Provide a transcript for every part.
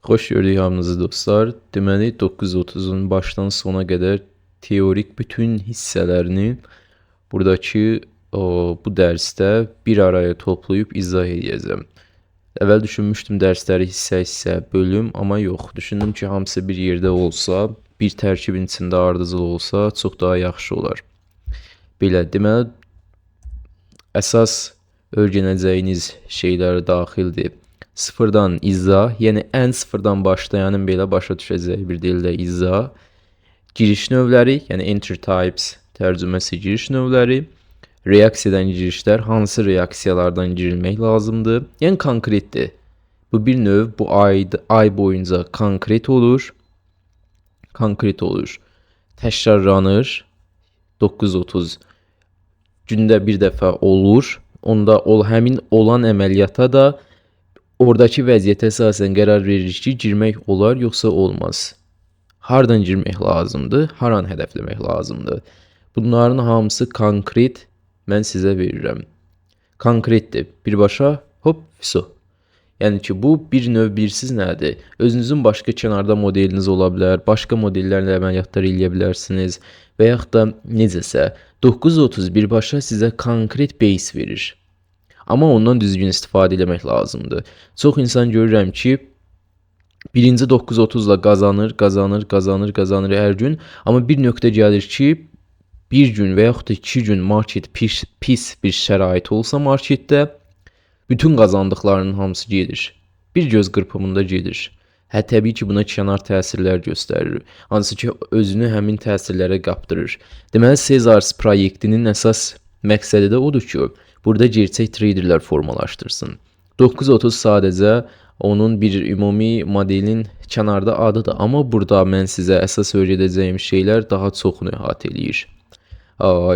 Xoş gördük hamınızı dostlar. Deməli 930-un başdan sona qədər teorik bütün hissələrini buradakı bu dərsdə bir araya toplayıb izah edəcəm. Əvvəl düşünmüşdüm dərsləri hissə-hissə bölüm, amma yox. Düşündüm ki, hamısı bir yerdə olsa, bir tərkibin içində ardıcıl olsa, çox daha yaxşı olar. Belə, deməli əsas öyrənəcəyiniz şeylər daxildir. Sıfırdan izah, yəni ən sıfırdan başlayanın belə başa düşəcəyi bir dildə izah. Giriş növləri, yəni entry types tərcüməsi giriş növləri. Reaksiyadan girişlər, hansı reaksiyalardan girilmək lazımdır? Yəni konkretdir. Bu bir növ bu ay boyunca konkret olur. Konkret olur. Təkrarlanır. 930 gündə bir dəfə olur. Onda həmin olan əməliyyata da oradakı vəziyyətə əsasən qərar veririk ki, girmək olar yoxsa olmaz. Hardan girmək lazımdır, haran hədəfləmək lazımdır. Bunların hamısı konkret mən sizə verirəm. Konkretdir. Birbaşa hop fiso. Yəni ki, bu bir növ bilirsiz nədir? Özünüzün başqa kənarda modeliniz ola bilər, başqa modellərlə əməliyyatlar eləyə bilərsiniz və yaxud da necəsə 930 birbaşa sizə konkret base verir. Amma ondan düzgün istifadə etmək lazımdır. Çox insan görürəm ki, birinci 930-la qazanır hər gün, amma bir nöqtə gəlir ki, bir gün və yaxud da 2 gün market pis bir şərait olsa marketdə, bütün qazandıqlarının hamısı gedir. Bir göz qırpımında gedir. Təbii ki, buna kənar təsirlər göstərir. Hansı ki, özünü həmin təsirlərə qapdırır. Deməli, Caesars proyektinin əsas məqsədi də odur ki, burada gerçək traderlər formalaşdırsın. 930 sadəcə onun bir ümumi modelin kənarda adıdır. Amma burada mən sizə əsas öyrədəcəyim şeylər daha çoxunu əhatə eləyir.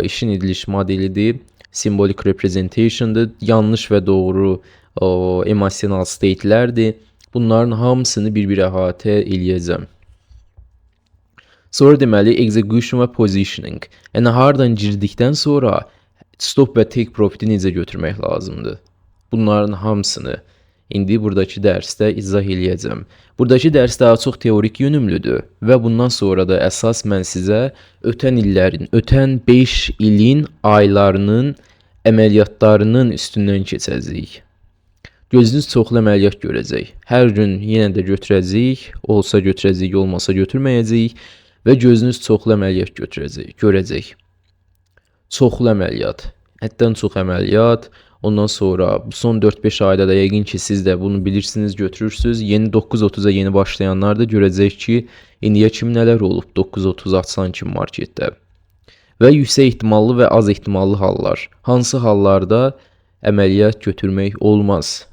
İşin ediliş modelidir. Symbolic representation'dır. Yanlış və doğru emotional state'lərdir. Bunların hamısını bir-bir əhatə eləyəcəm. Sonra deməli execution və positioning. Yəni hardan girdikdən sonra stop və take profit'i necə götürmək lazımdır. Bunların hamısını indi buradakı dərsdə izah eləyəcəm. Buradakı dərs daha çox teorik yönümlüdür və bundan sonra da əsas mən sizə ötən illərin, ötən 5 ilin aylarının əməliyyatlarının üstündən keçəcəyik. Gözünüz çoxlu əməliyyat görəcək. Hər gün yenə də götürəcəyik, olsa götürəcəyik, olmasa götürməyəcəyik və gözünüz çoxlu əməliyyat görəcək. Çoxlu əməliyyat, həddən çox əməliyyat. Ondan sonra bu son 4-5 ayda da yəqin ki, siz də bunu bilirsiniz, götürürsünüz. Yeni 930-a yeni başlayanlar da görəcək ki, indiyə kimi nələr olub 930 açsan kimi marketdə. Və yüksək ehtimallı və az ehtimallı hallar. Hansı hallarda əməliyyat götürmək olmaz?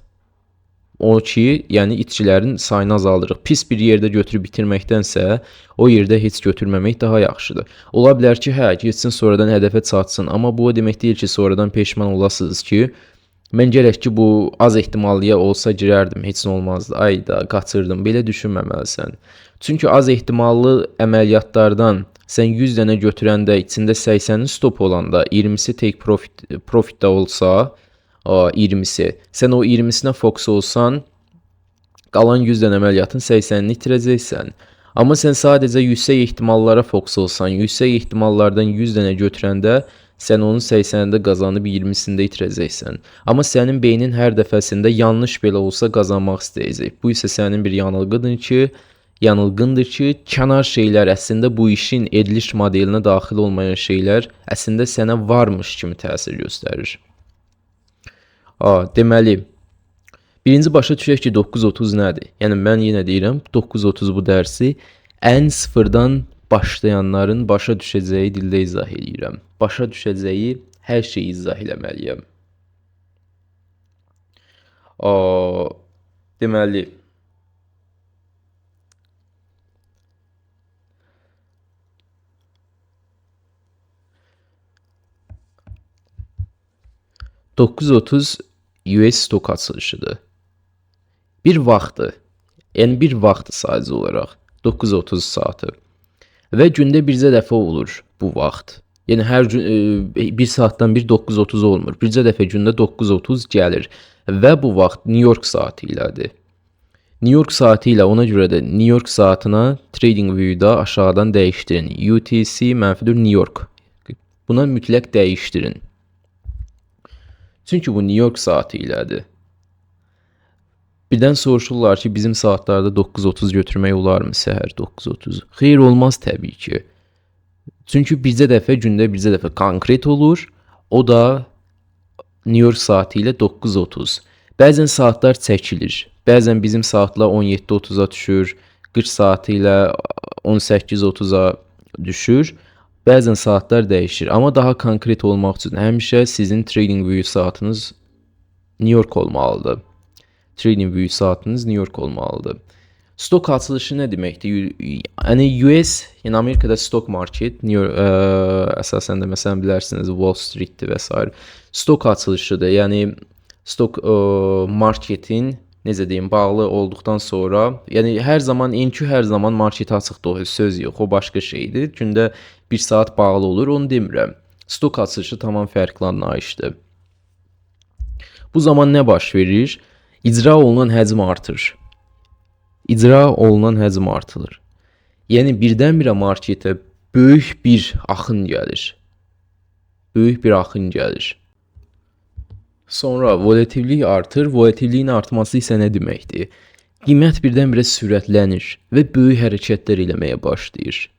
O ki, yəni itkilərin sayını azaldırıq. Pis bir yerdə götürüb bitirməkdənsə, o yerdə heç götürməmək daha yaxşıdır. Ola bilər ki, getsin sonradan hədəfə çatsın, amma bu o demək deyil ki, sonradan peşman olasınız ki, mən gərək ki, bu az ehtimallıya olsa girərdim, heç nə olmazdı, ayda qaçırdım, belə düşünməməlisən. Çünki az ehtimallı əməliyyatlardan sən 100 dənə götürəndə, içində 80'in stop olanda, 20'si take profitdə olsa, 20'si. Sən o 20'sinə fokus olsan, qalan 100 dənə əməliyyatın 80'ini itirəcəksən. Amma sən sadəcə yüksək ehtimallara fokus olsan, yüksək ehtimallardan 100 dənə götürəndə, sən onun 80'də qazanıb 20'sində itirəcəksən. Amma sənin beynin hər dəfəsində yanlış belə olsa qazanmaq istəyəcək. Bu isə sənin bir yanılgındır ki, kənar şeylər əslində bu işin ediliş modelinə daxil olmayan şeylər əslində sənə varmış kimi təsir göstərir. Deməli, birinci başa düşək ki, 930 nədir? Yəni, mən yenə deyirəm, 930 bu dərsi ən sıfırdan başlayanların başa düşəcəyi dildə izah edirəm. Başa düşəcəyi hər şeyi izah eləməliyəm. Deməli, $930 US stok açılışıdır. Bir vaxtı, yəni bir vaxtı sadəcə olaraq 9:30 saatı və gündə bircə dəfə olur bu vaxt. Yəni hər gün bir saatdan bir 9:30 olmur. Bircə dəfə gündə 9:30 gəlir və bu vaxt New York saatı ilədir. New York saatı ilə ona görə də New York saatına TradingView-da aşağıdan dəyişdirin. UTC mənfidir New York. Buna mütləq dəyişdirin. Çünki bu New York saatı ilədir. Birdən soruşurlar ki, bizim saatlarda 9:30 götürmək olarmı səhər 9:30? Xeyr, olmaz təbii ki. Çünki bircə dəfə gündə bircə dəfə konkret olur. O da New York saatı ilə 9:30. Bəzən saatlar çəkilir. Bəzən bizim saatlar 17:30-a düşür, 40 saatı ilə 18:30-a düşür. Bəzən saatlar dəyişir. Amma daha konkret olmaq üçün həmişə sizin TradingView saatınız New York olmalıdır. TradingView saatınız New York olmalıdır. Stok açılışı nə deməkdir? Yəni US, yəni Amerikada stock market, əsasən də məsələn bilərsiniz Wall Street-dir və s. Stok açılışıdır. Yəni stok marketin necə deyim, bağlı olduqdan sonra, yəni hər zaman marketə açıqdır, o söz yox, o başqa şeydir. Gündə 1 saat bağlı olur, onu demirəm. Stok açılışı tamam fərqli anlayışdır. Bu zaman nə baş verir? İcra olunan həcm artır. İcra olunan həcm artırılır. Yəni birdən-birə marketə böyük bir axın gəlir. Böyük bir axın gəlir. Sonra volatillik artır. Volatilliyin artması isə nə deməkdir? Qiymət birdən-birə sürətlənir və böyük hərəkətlər eləməyə başlayır.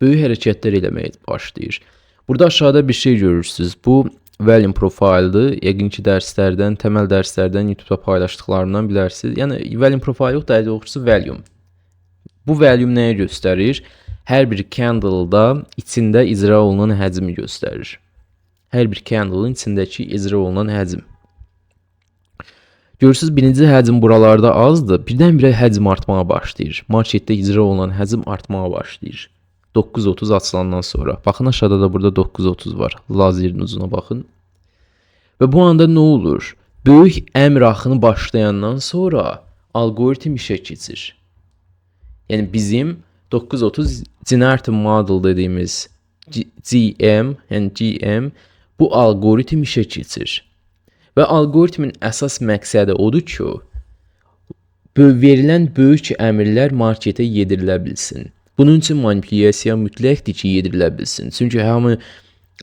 Böyük hərəkətlər eləməyə başlayır. Burada aşağıda bir şey görürsünüz. Bu volume profile'dır. Yəqin ki dərslərdən, təməl dərslərdən YouTube-da paylaşdıqlarımdan bilərsiniz. Yəni volume profile yox, daha doğrusu volume. Bu volume nəyə göstərir? Hər bir candle-da içində icra olunan həcmi göstərir. Hər bir candle-ın içindəki icra olunan həcm. Görürsünüz, birinci həcm buralarda azdır. Birdən-birə həcm artmağa başlayır. Marketdə icra olunan həcm artmağa başlayır. 9:30 açılandan sonra. Baxın aşağıda da burada 9:30 var. Lazerin ucuna baxın. Və bu anda nə olur? Böyük əmr axını başlayandan sonra algoritm işə keçir. Yəni bizim 9:30 generative model dediyimiz GM bu algoritm işə keçir. Və algoritmin əsas məqsədi odur ki, verilən böyük əmrlər marketə yedirilə bilsin. Bunun üçün manipulyasiya mütləqdir ki, yedirilə bilsin. Çünki hamı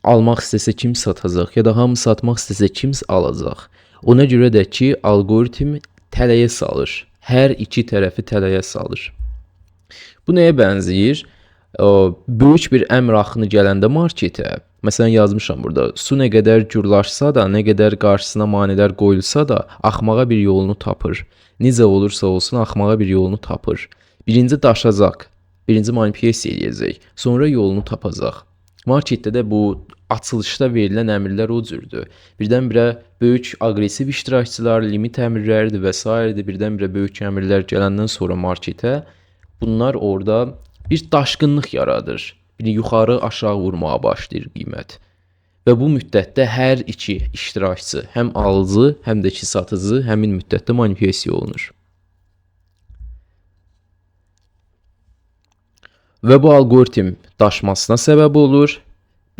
almaq istəsə kim satacaq ya da hamı satmaq istəsə kim alacaq. Ona görə də ki, algoritm tələyə salır. Hər iki tərəfi tələyə salır. Bu nəyə bənzəyir? Böyük bir əmr axını gələndə marketə, məsələn yazmışam burada, su nə qədər gürlaşsa da, nə qədər qarşısına maneələr qoyulsa da, axmağa bir yolunu tapır. Necə olursa olsun axmağa bir yolunu tapır. Birinci daşacaq, birinci manipulyasiya edəcək, sonra yolunu tapacaq. Marketdə də bu açılışda verilən əmrlər o cürdür. Birdən-birə böyük aqressiv iştirakçılar, limit əmrləridir və s. birdən-birə böyük əmrlər gələndən sonra marketə bunlar orada bir daşqınlıq yaradır. Bir yuxarı aşağı vurmağa başlayır qiymət. Və bu müddətdə hər iki iştirakçı, həm alıcı, həm də ki satıcı həmin müddətdə manipulyasiya olunur. Və bu algoritm daşmasına səbəb olur.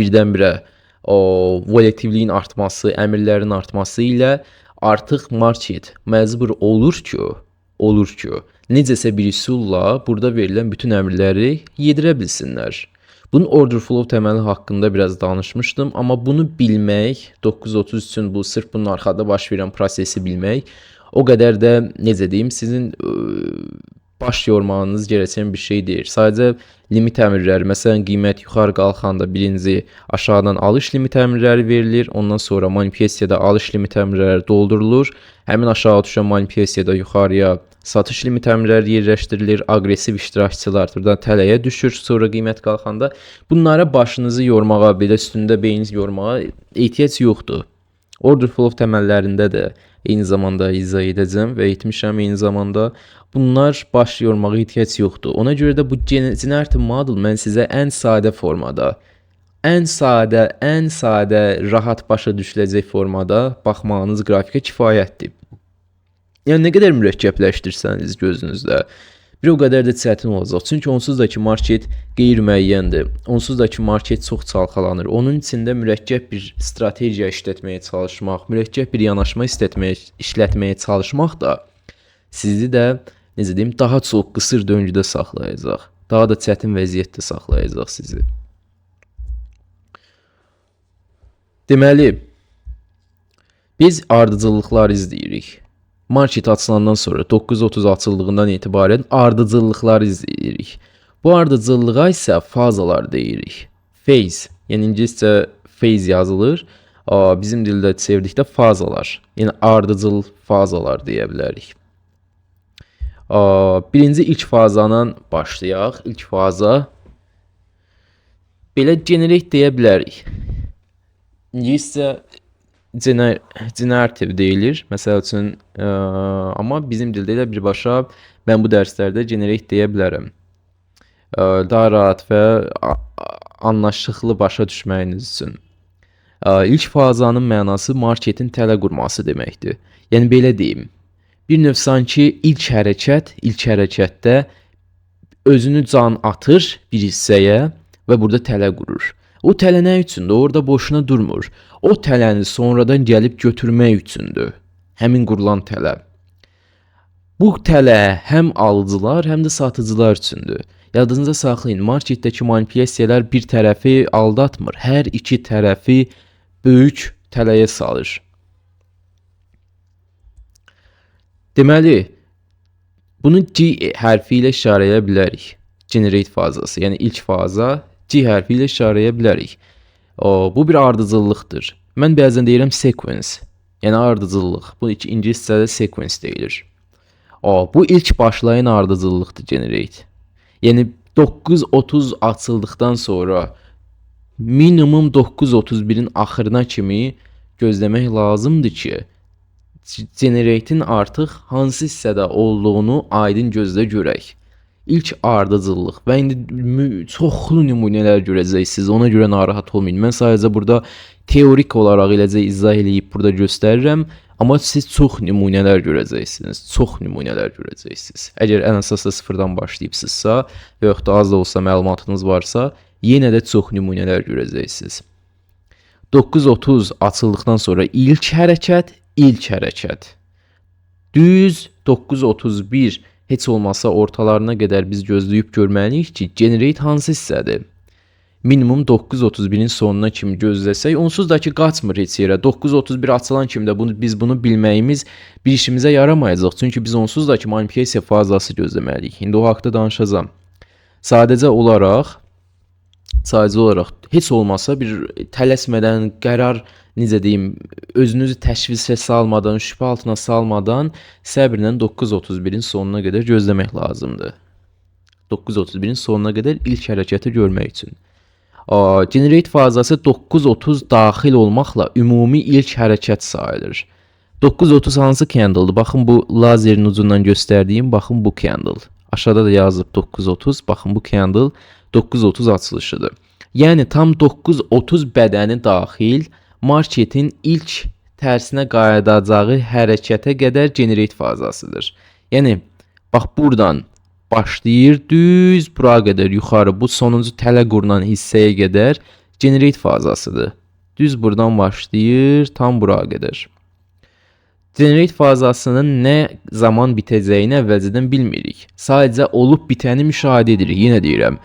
Birdən-birə volatilliyin artması, əmrlərin artması ilə artıq market məcbur olur ki, necəsə bir üsulla burada verilən bütün əmrləri yedirə bilsinlər. Bunun order flow təməli haqqında biraz danışmışdım, amma bunu bilmək, 9:30 üçün bu sırf bunun arxada baş verən prosesi bilmək, o qədər də necə deyim, sizin baş yormağınız gerəkən bir şey deyil. Sadəcə limit əmrləri, məsələn qiymət yuxarı qalxanda birinci aşağıdan alış limit əmrləri verilir, ondan sonra manipulyasiyada alış limit əmrləri doldurulur, həmin aşağı düşən manipulyasiyada yuxarıya satış limit əmrləri yerləşdirilir, aqressiv iştirakçılar buradan tələyə düşür, sonra qiymət qalxanda. Bunlara başınızı yormağa, belə üstündə beyniniz yormağa ehtiyac yoxdur. Order flow təməllərində də eyni zamanda izah edəcəm və etmişəm eyni zamanda. Bunlar baş yormağa ehtiyac yoxdur. Ona görə də bu generative model mən sizə ən sadə formada, ən sadə, rahat başa düşüləcək formada baxmağınız qrafikə kifayətdir. Yəni nə qədər mürəkkəbləşdirsəniz gözünüzdə, bir o qədər də çətin olacaq. Çünki onsuz da ki market qeyri-müəyyəndir. Onsuz da ki market çox çalxalanır. Onun içində mürəkkəb bir strategiya işlətməyə çalışmaq, mürəkkəb bir yanaşma işlətməyə çalışmaq da sizi də necə deyim, daha çox qısır döngüdə saxlayacaq. Daha da çətin vəziyyətdə saxlayacaq sizi. Deməli, biz ardıcıllıqlar izləyirik. Market açılandan sonra 9:30 açıldığından etibarən ardıcıllıqlar izləyirik. Bu ardıcıllığa isə fazalar deyirik. Phase, yəni ingiliscə phase yazılır. Bizim dildə çevirdikdə fazalar, yəni ardıcıl fazalar deyə bilərik. Birinci ilk fazandan başlayaq. İlk faza belə generate deyə bilərik. İngiliscə generative deyilir. Məsəl üçün, amma bizim dildə də birbaşa mən bu dərslərdə generate deyə bilərəm. Daha rahat və anlaşılıqlı başa düşməyiniz üçün. İlk fazanın mənası marketin tələ qurması deməkdir. Yəni belə deyim. Bir növ sanki ilk hərəkətdə özünü can atır bir hissəyə və burada tələ qurur. O tələ nə üçündür? Orada boşuna durmur. O tələni sonradan gəlib götürmək üçündür. Həmin qurulan tələ. Bu tələ həm alıcılar, həm də satıcılar üçündür. Yadınızda saxlayın, marketdəki manipulyasiyalar bir tərəfi aldatmır. Hər iki tərəfi böyük tələyə salır. Deməli, bunu G hərfi ilə işarələyə bilərik. Generate fazası, yəni ilk faza G hərfi ilə işarələyə bilərik. Bu bir ardıcıllıqdır. Mən bəzən deyirəm sequence, yəni ardıcıllıq. Bu ingiliscədə sequence deyilir. Bu ilk başlayan ardıcıllıqdır generate. Yəni 9:30 açıldıqdan sonra minimum 9:31-in axırına kimi gözləmək lazımdır ki, generate'in artıq hansı hissədə olduğunu aydın gözlə görək. İlk ardıcıllıq və indi çoxlu nümunələr görəcəksiniz. Ona görə narahat olmayın. Mən sadəcə burada teorik olaraq eləcə izah eləyib burada göstərirəm. Amma siz çox nümunələr görəcəksiniz. Çox nümunələr görəcəksiniz. Əgər ən əsasda sıfırdan başlayıbsınızsa və yaxud da az da olsa məlumatınız varsa, yenə də çox nümunələr görəcəksiniz. 9:30 açıldıqdan sonra ilk hərəkət. Düz 9:31 heç olmasa ortalarına qədər biz gözləyib görməliyik ki, generate hansı hissədir? Minimum 9:31-in sonuna kimi gözləsək, onsuz da ki qaçmır heç yerə. 9:31 açılan kimi də biz bunu bilməyimiz bir işimizə yaramayacaq. Çünki biz onsuz da ki manipulyasiya fazası gözləməliyik. İndi o haqqda danışacağam. Sadəcə olaraq heç olmasa bir tələsmədən qərar, necə deyim, özünüzü təşvişə salmadan, şübhə altına salmadan səbrlə 9:31-in sonuna qədər gözləmək lazımdır. 9:31-in sonuna qədər ilk hərəkəti görmək üçün. Generate fazası 9:30 daxil olmaqla ümumi ilk hərəkət sayılır. 9:30 hansı candle'dır? Baxın bu lazerin ucundan göstərdiyim, baxın bu candle. Aşağıda da yazıb 9:30, baxın bu candle 9:30 açılışıdır. Yəni tam 9:30 bədəni daxil marketin ilk tərsinə qayıdacağı hərəkətə qədər generate fazasıdır. Yəni bax buradan başlayır düz bura qədər yuxarı bu sonuncu tələ qurulan hissəyə qədər generate fazasıdır. Düz buradan başlayır tam bura qədər. Generate fazasının nə zaman bitəcəyini əvvəlcədən bilmirik. Sadəcə olub bitəni müşahidə edirik. Yenə deyirəm,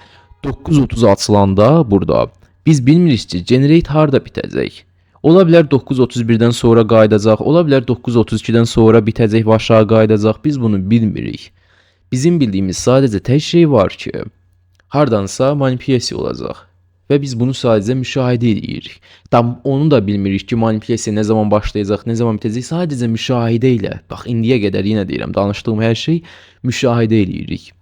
9:30 açılanda burada biz bilmirik ki, generate harda bitəcək. Ola bilər 9:31-dən sonra qayıdacaq, ola bilər 9:32-dən sonra bitəcək və aşağı qayıdacaq. Biz bunu bilmirik. Bizim bildiyimiz sadəcə tək şey var ki, hardansa manipulyasiya olacaq və biz bunu sadəcə müşahidə edirik. Tam onu da bilmirik ki, manipulyasiya nə zaman başlayacaq, nə zaman bitəcək. Sadəcə müşahidə ilə, bax indiyə qədər yenə deyirəm, danışdığım hər şey müşahidə edirik.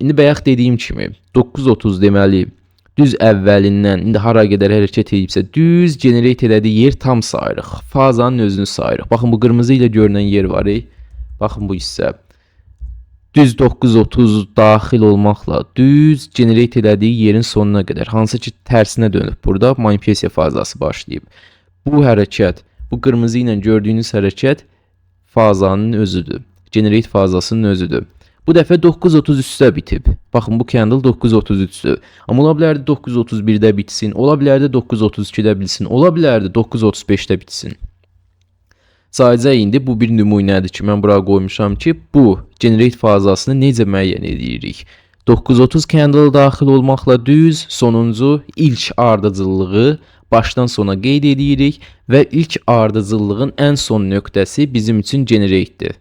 İndi bayaq dediyim kimi 9:30 deməli düz əvvəlindən indi hara qədər hərəkət edibsə düz generate elədiyi yer tam sayırıq. Fazanın özünü sayırıq. Baxın bu qırmızı ilə görünən yer var. Baxın bu hissə. Düz 9:30 daxil olmaqla düz generate elədiyi yerin sonuna qədər. Hansı ki tərsinə dönüb burada manipulyasiya fazası başlayıb. Bu hərəkət, bu qırmızı ilə gördüyünüz hərəkət fazanın özüdür. Generate fazasının özüdür. Bu dəfə 9:30 üstə bitib. Baxın bu candle 9:33-dür. Amma ola bilərdi 9:31-də bitsin, ola bilərdi 9:32-də bitsin, ola bilərdi 9:35-də bitsin. Sadəcə indi bu bir nümunədir ki, mən bura qoymuşam ki, bu generate fazasını necə müəyyən edirik. 930 candle daxil olmaqla düz sonuncu ilk ardıcıllığı başdan sona qeyd edirik və ilk ardıcıllığın ən son nöqtəsi bizim üçün generate'dir.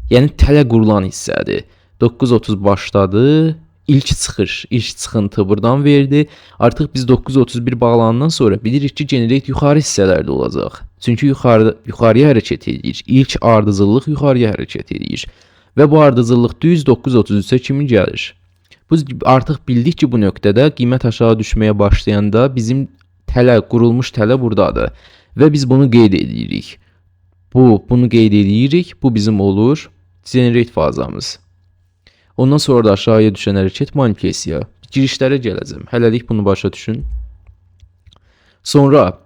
Yəni tələ qurulan hissədir. 930 başladı, ilk çıxış, ilk çıxıntı buradan verdi. Artıq biz 931 bağlanandan sonra bilirik ki, generate yuxarı hissələrdə olacaq. Çünki yuxarıya hərəkət edir. İlk ardıcıllıq yuxarıya hərəkət edir. Və bu ardıcıllıq düz 933-ə kimi gəlir. Biz artıq bildik ki, bu nöqtədə qiymət aşağı düşməyə başlayanda bizim tələ, qurulmuş tələ buradadır. Və biz bunu qeyd edirik. Bunu qeyd edirik. Bu bizim olur generate fazamız. Ondan sonra da aşağıya düşən hərəkət manipulyasiya. Girişlərə gələcəm. Hələlik bunu başa düşün. Sonra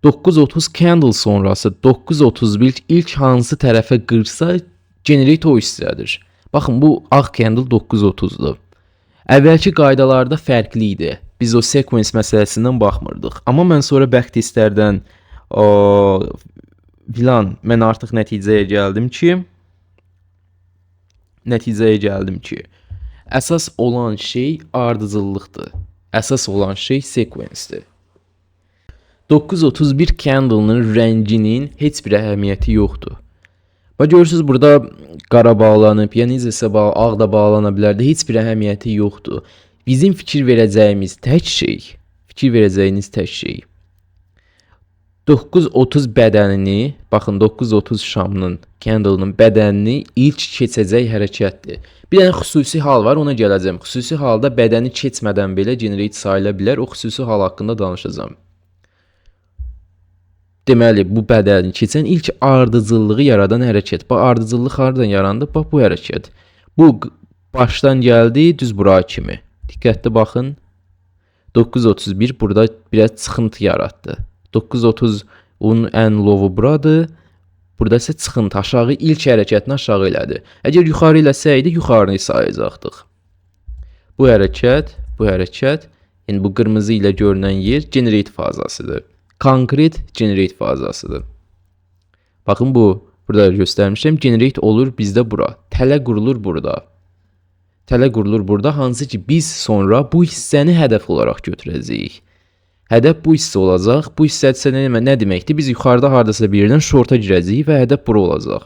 930 candle sonrası 931 ilk hansı tərəfə qırsa generate o hissədir. Baxın, bu ağ candle 930'dur. Əvvəlki qaydalarda fərqli idi. Biz o sequence məsələsindən baxmırdıq. Amma mən sonra back testlərdən filan mən artıq nəticəyə gəldim ki, əsas olan şey ardıcıllıqdır. Əsas olan şey sequence-dir. 931 candle-nın rənginin heç bir əhəmiyyəti yoxdur. Bax, görürsünüz, burada qara bağlanıb, ya necəsə ağ da bağlana bilərdi, heç bir əhəmiyyəti yoxdur. Bizim fikir verəcəyimiz tək şey 930 bədənini, baxın 930 şamının, candle-nın bədənini ilk keçəcək hərəkətdir. Bir dənə xüsusi hal var, ona gələcəm. Xüsusi halda bədəni keçmədən belə generate sayıla bilər. O xüsusi hal haqqında danışacağım. Deməli, bu bədəni keçən ilk ardıcıllığı yaradan hərəkət. Bax, ardıcıllıq haradan yarandı? Bax, bu hərəkət. Bu başdan gəldi, düz bura kimi. Diqqətli baxın. 931 burada biraz çıxıntı yaratdı. 930'un ən lowu buradır. Burada isə çıxıntı aşağı, ilk hərəkətini aşağı elədi. Əgər yuxarı eləsəydi, yuxarını sayacaqdıq. Bu hərəkət, yəni bu qırmızı ilə görünən yer generate fazasıdır. Konkret generate fazasıdır. Baxın, burada göstərmişəm. Generate olur bizdə bura. Tələ qurulur burada. Hansı ki biz sonra bu hissəni hədəf olaraq götürəcəyik. Hədəf bu hissə olacaq. Bu hissə nə deməkdir? Biz yuxarıda hardasa bir yerdən shorta girəcəyik və hədəf bura olacaq.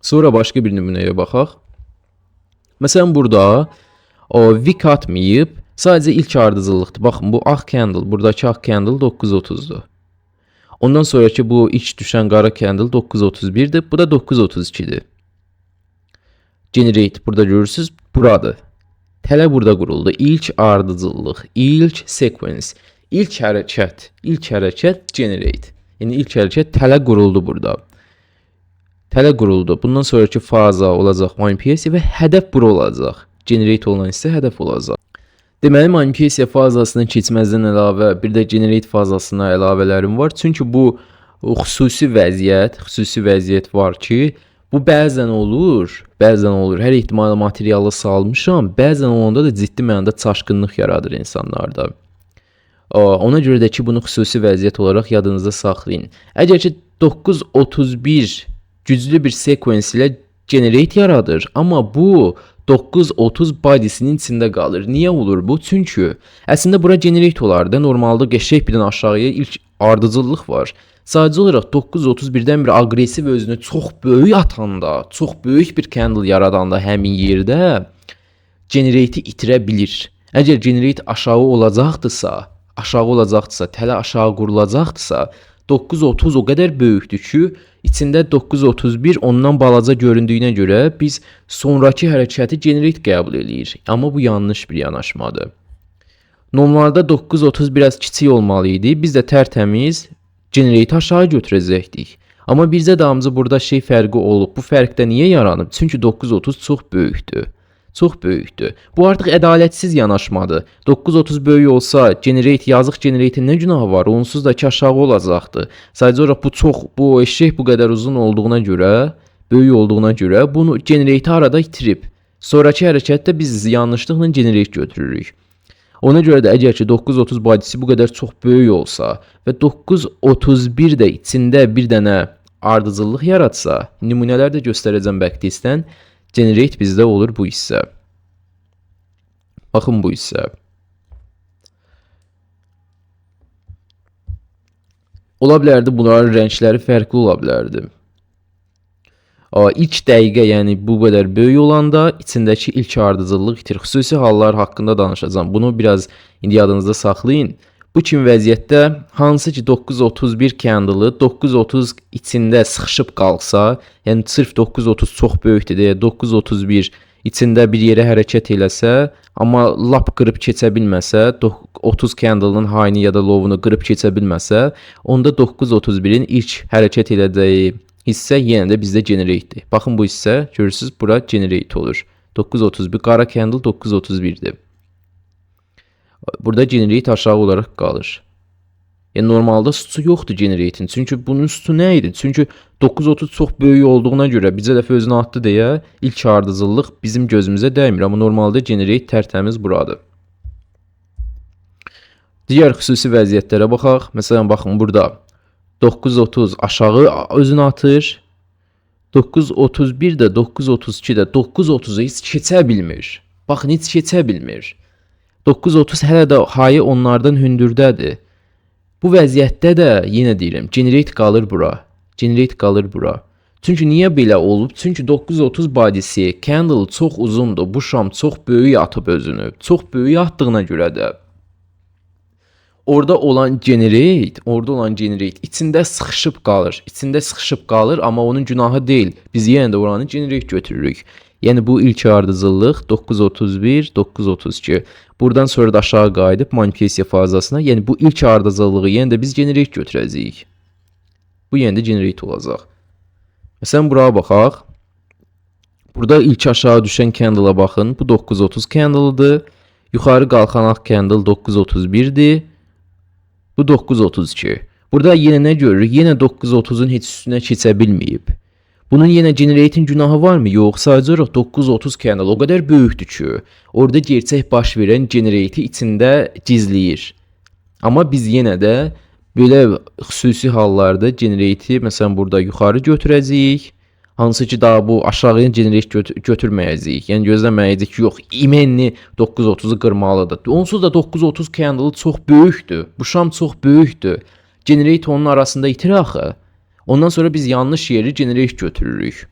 Sonra başqa bir nümunəyə baxaq. Məsələn, burada wick atmayıb, sadəcə ilk ardıcıllıqdır. Baxın, bu ağ candle, buradakı ağ candle 930'dur. Ondan sonraki bu ilk düşən qara candle 931'dir. Bu da 932'dir. Generate burada görürsünüz, buradır. Tələ burada quruldu. İlk ardıcıllıq, ilk sequence, ilk hərəkət generate. Yəni ilk hərəkət tələ quruldu burada. Bundan sonraki faza olacaq manipulyasiya və hədəf bura olacaq. Generate olan isə hədəf olacaq. Deməli, manipulyasiya fazasını keçməzdən əlavə bir də generate fazasına əlavələrim var. Çünki bu xüsusi vəziyyət var ki, bu bəzən olur, hər ehtimalla materialı salmışam, bəzən olanda da ciddi mənada çaşqınlıq yaradır insanlarda. Ona görə də ki, bunu xüsusi vəziyyət olaraq yadınızda saxlayın. Əgər ki 931 güclü bir sequence ilə generate yaradır, amma bu 930 body'sinin içində qalır. Niyə olur bu? Çünki əslində bura generate olardı. Normalda qəşəng birdən aşağıya ilk ardıcıllıq var. Sadəcə olaraq 931-dən bir aqressiv özünü çox böyük atanda, çox böyük bir candle yaradanda həmin yerdə generate'i itirə bilir. Əgər generate aşağı olacaqdırsa, tələ aşağı qurulacaqdırsa, 930 o qədər böyükdür ki, içində 931 ondan balaca göründüyünə görə biz sonraki hərəkəti generate qəbul edirik. Amma bu yanlış bir yanaşmadır. Normalda 930 biraz kiçik olmalı idi. Biz də tərtəmiz generate aşağı götürəcəkdik. Amma bizdə damcı burada fərqi olub. Bu fərqdə niyə yaranıb? Çünki 930 çox böyükdür. Bu artıq ədalətsiz yanaşmadır. 930 böyük olsa, yazıq generate'in nə günahı var? Onsuz da ki aşağı olacaqdı. Sadəcə olaraq bu eşək bu qədər uzun olduğuna görə, böyük olduğuna görə bunu generate'i arada itirib. Sonraki hərəkətdə biz yanlışlıqla generate götürürük. Ona görə də əgər ki 930 badisi bu qədər çox böyük olsa və 931 də içində bir dənə ardıcıllıq yaratsa, nümunələr də göstərəcəm backdistdən. Generate bizdə olur bu hissə. Baxın bu hissə. Ola bilərdi bunların rəngləri fərqli ola bilərdi. İlk dəqiqə, yəni bu qədər böyük olanda içindəki ilk ardıcıllıq itir. Xüsusi hallar haqqında danışacağam. Bunu biraz indi yadınızda saxlayın. Bu kimi vəziyyətdə hansı ki 931 candle-ı 930 içində sıxışıb qalsa, yəni sırf 930 çox böyükdür deyə 931 içində bir yerə hərəkət eləsə, amma lap qırıb keçə bilməsə, 30 candle-ın high'ını ya da low-unu qırıb keçə bilməsə, onda 931-in ilk hərəkət edəcəyi hissə yenə də bizdə generate-dir. Baxın bu hissə, görürsünüz, bura generate olur. 931 qara candle 931-dir. Burada generate aşağı olaraq qalır. Yəni normalda suçu yoxdur generate'in. Çünki bunun suçu nə idi? Çünki 930 çox böyük olduğuna görə bizə dəfə özünü atdı deyə ilk ardıcıllıq bizim gözümüzə dəymir. Amma normalda generate tərtəmiz buradır. Digər xüsusi vəziyyətlərə baxaq. Məsələn, baxın burada 930 aşağı özünü atır. 931 də 932 də 930'u heç keçə bilmir. Baxın, heç keçə bilmir. 930 hələ də high onlardan hündürdədir. Bu vəziyyətdə də yenə deyirəm, generate qalır bura. Generate qalır bura. Çünki niyə belə olub? Çünki 930 badisi candle çox uzundur. Bu şam çox böyük atıb özünü. Çox böyük atdığına görə də orada olan generate içində sıxışıb qalır. İçində sıxışıb qalır, amma onun günahı deyil. Biz yenə də oranı generate götürürük. Yəni bu ilk ardıcıllıq 931, 932. Buradan sonra da aşağı qayıdıb manipulasiya fazasına. Yəni bu ilk ardıcıllığı yenə də biz generate götürəcəyik. Bu yenə də generate olacaq. Məsələn, buraya baxaq. Burada ilk aşağı düşən candle'a baxın. Bu 930 candle'dır. Yuxarı qalxan candle 931'dir. Bu 932. Burada yenə nə görürük? Yenə 930'un heç üstünə keçə bilməyib. Bunun yenə generate'in günahı var mı? Yox, sadəcə 930 candle o qədər böyükdür ki, orada gerçək baş verən generate'i içində gizləyir. Amma biz yenə də belə xüsusi hallarda generate'i məsələn burada yuxarı götürəcəyik. Hansı ki daha bu aşağıya generate götürməyəcəyik. Yəni gözləməyəcəyik ki, yox, imenni 930'u qırmalıdır. Onsuz da 930 candle çox böyükdür. Bu şam çox böyükdür. Generate onun arasında itir axı. Ondan sonra biz yanlış yeri generate götürürük.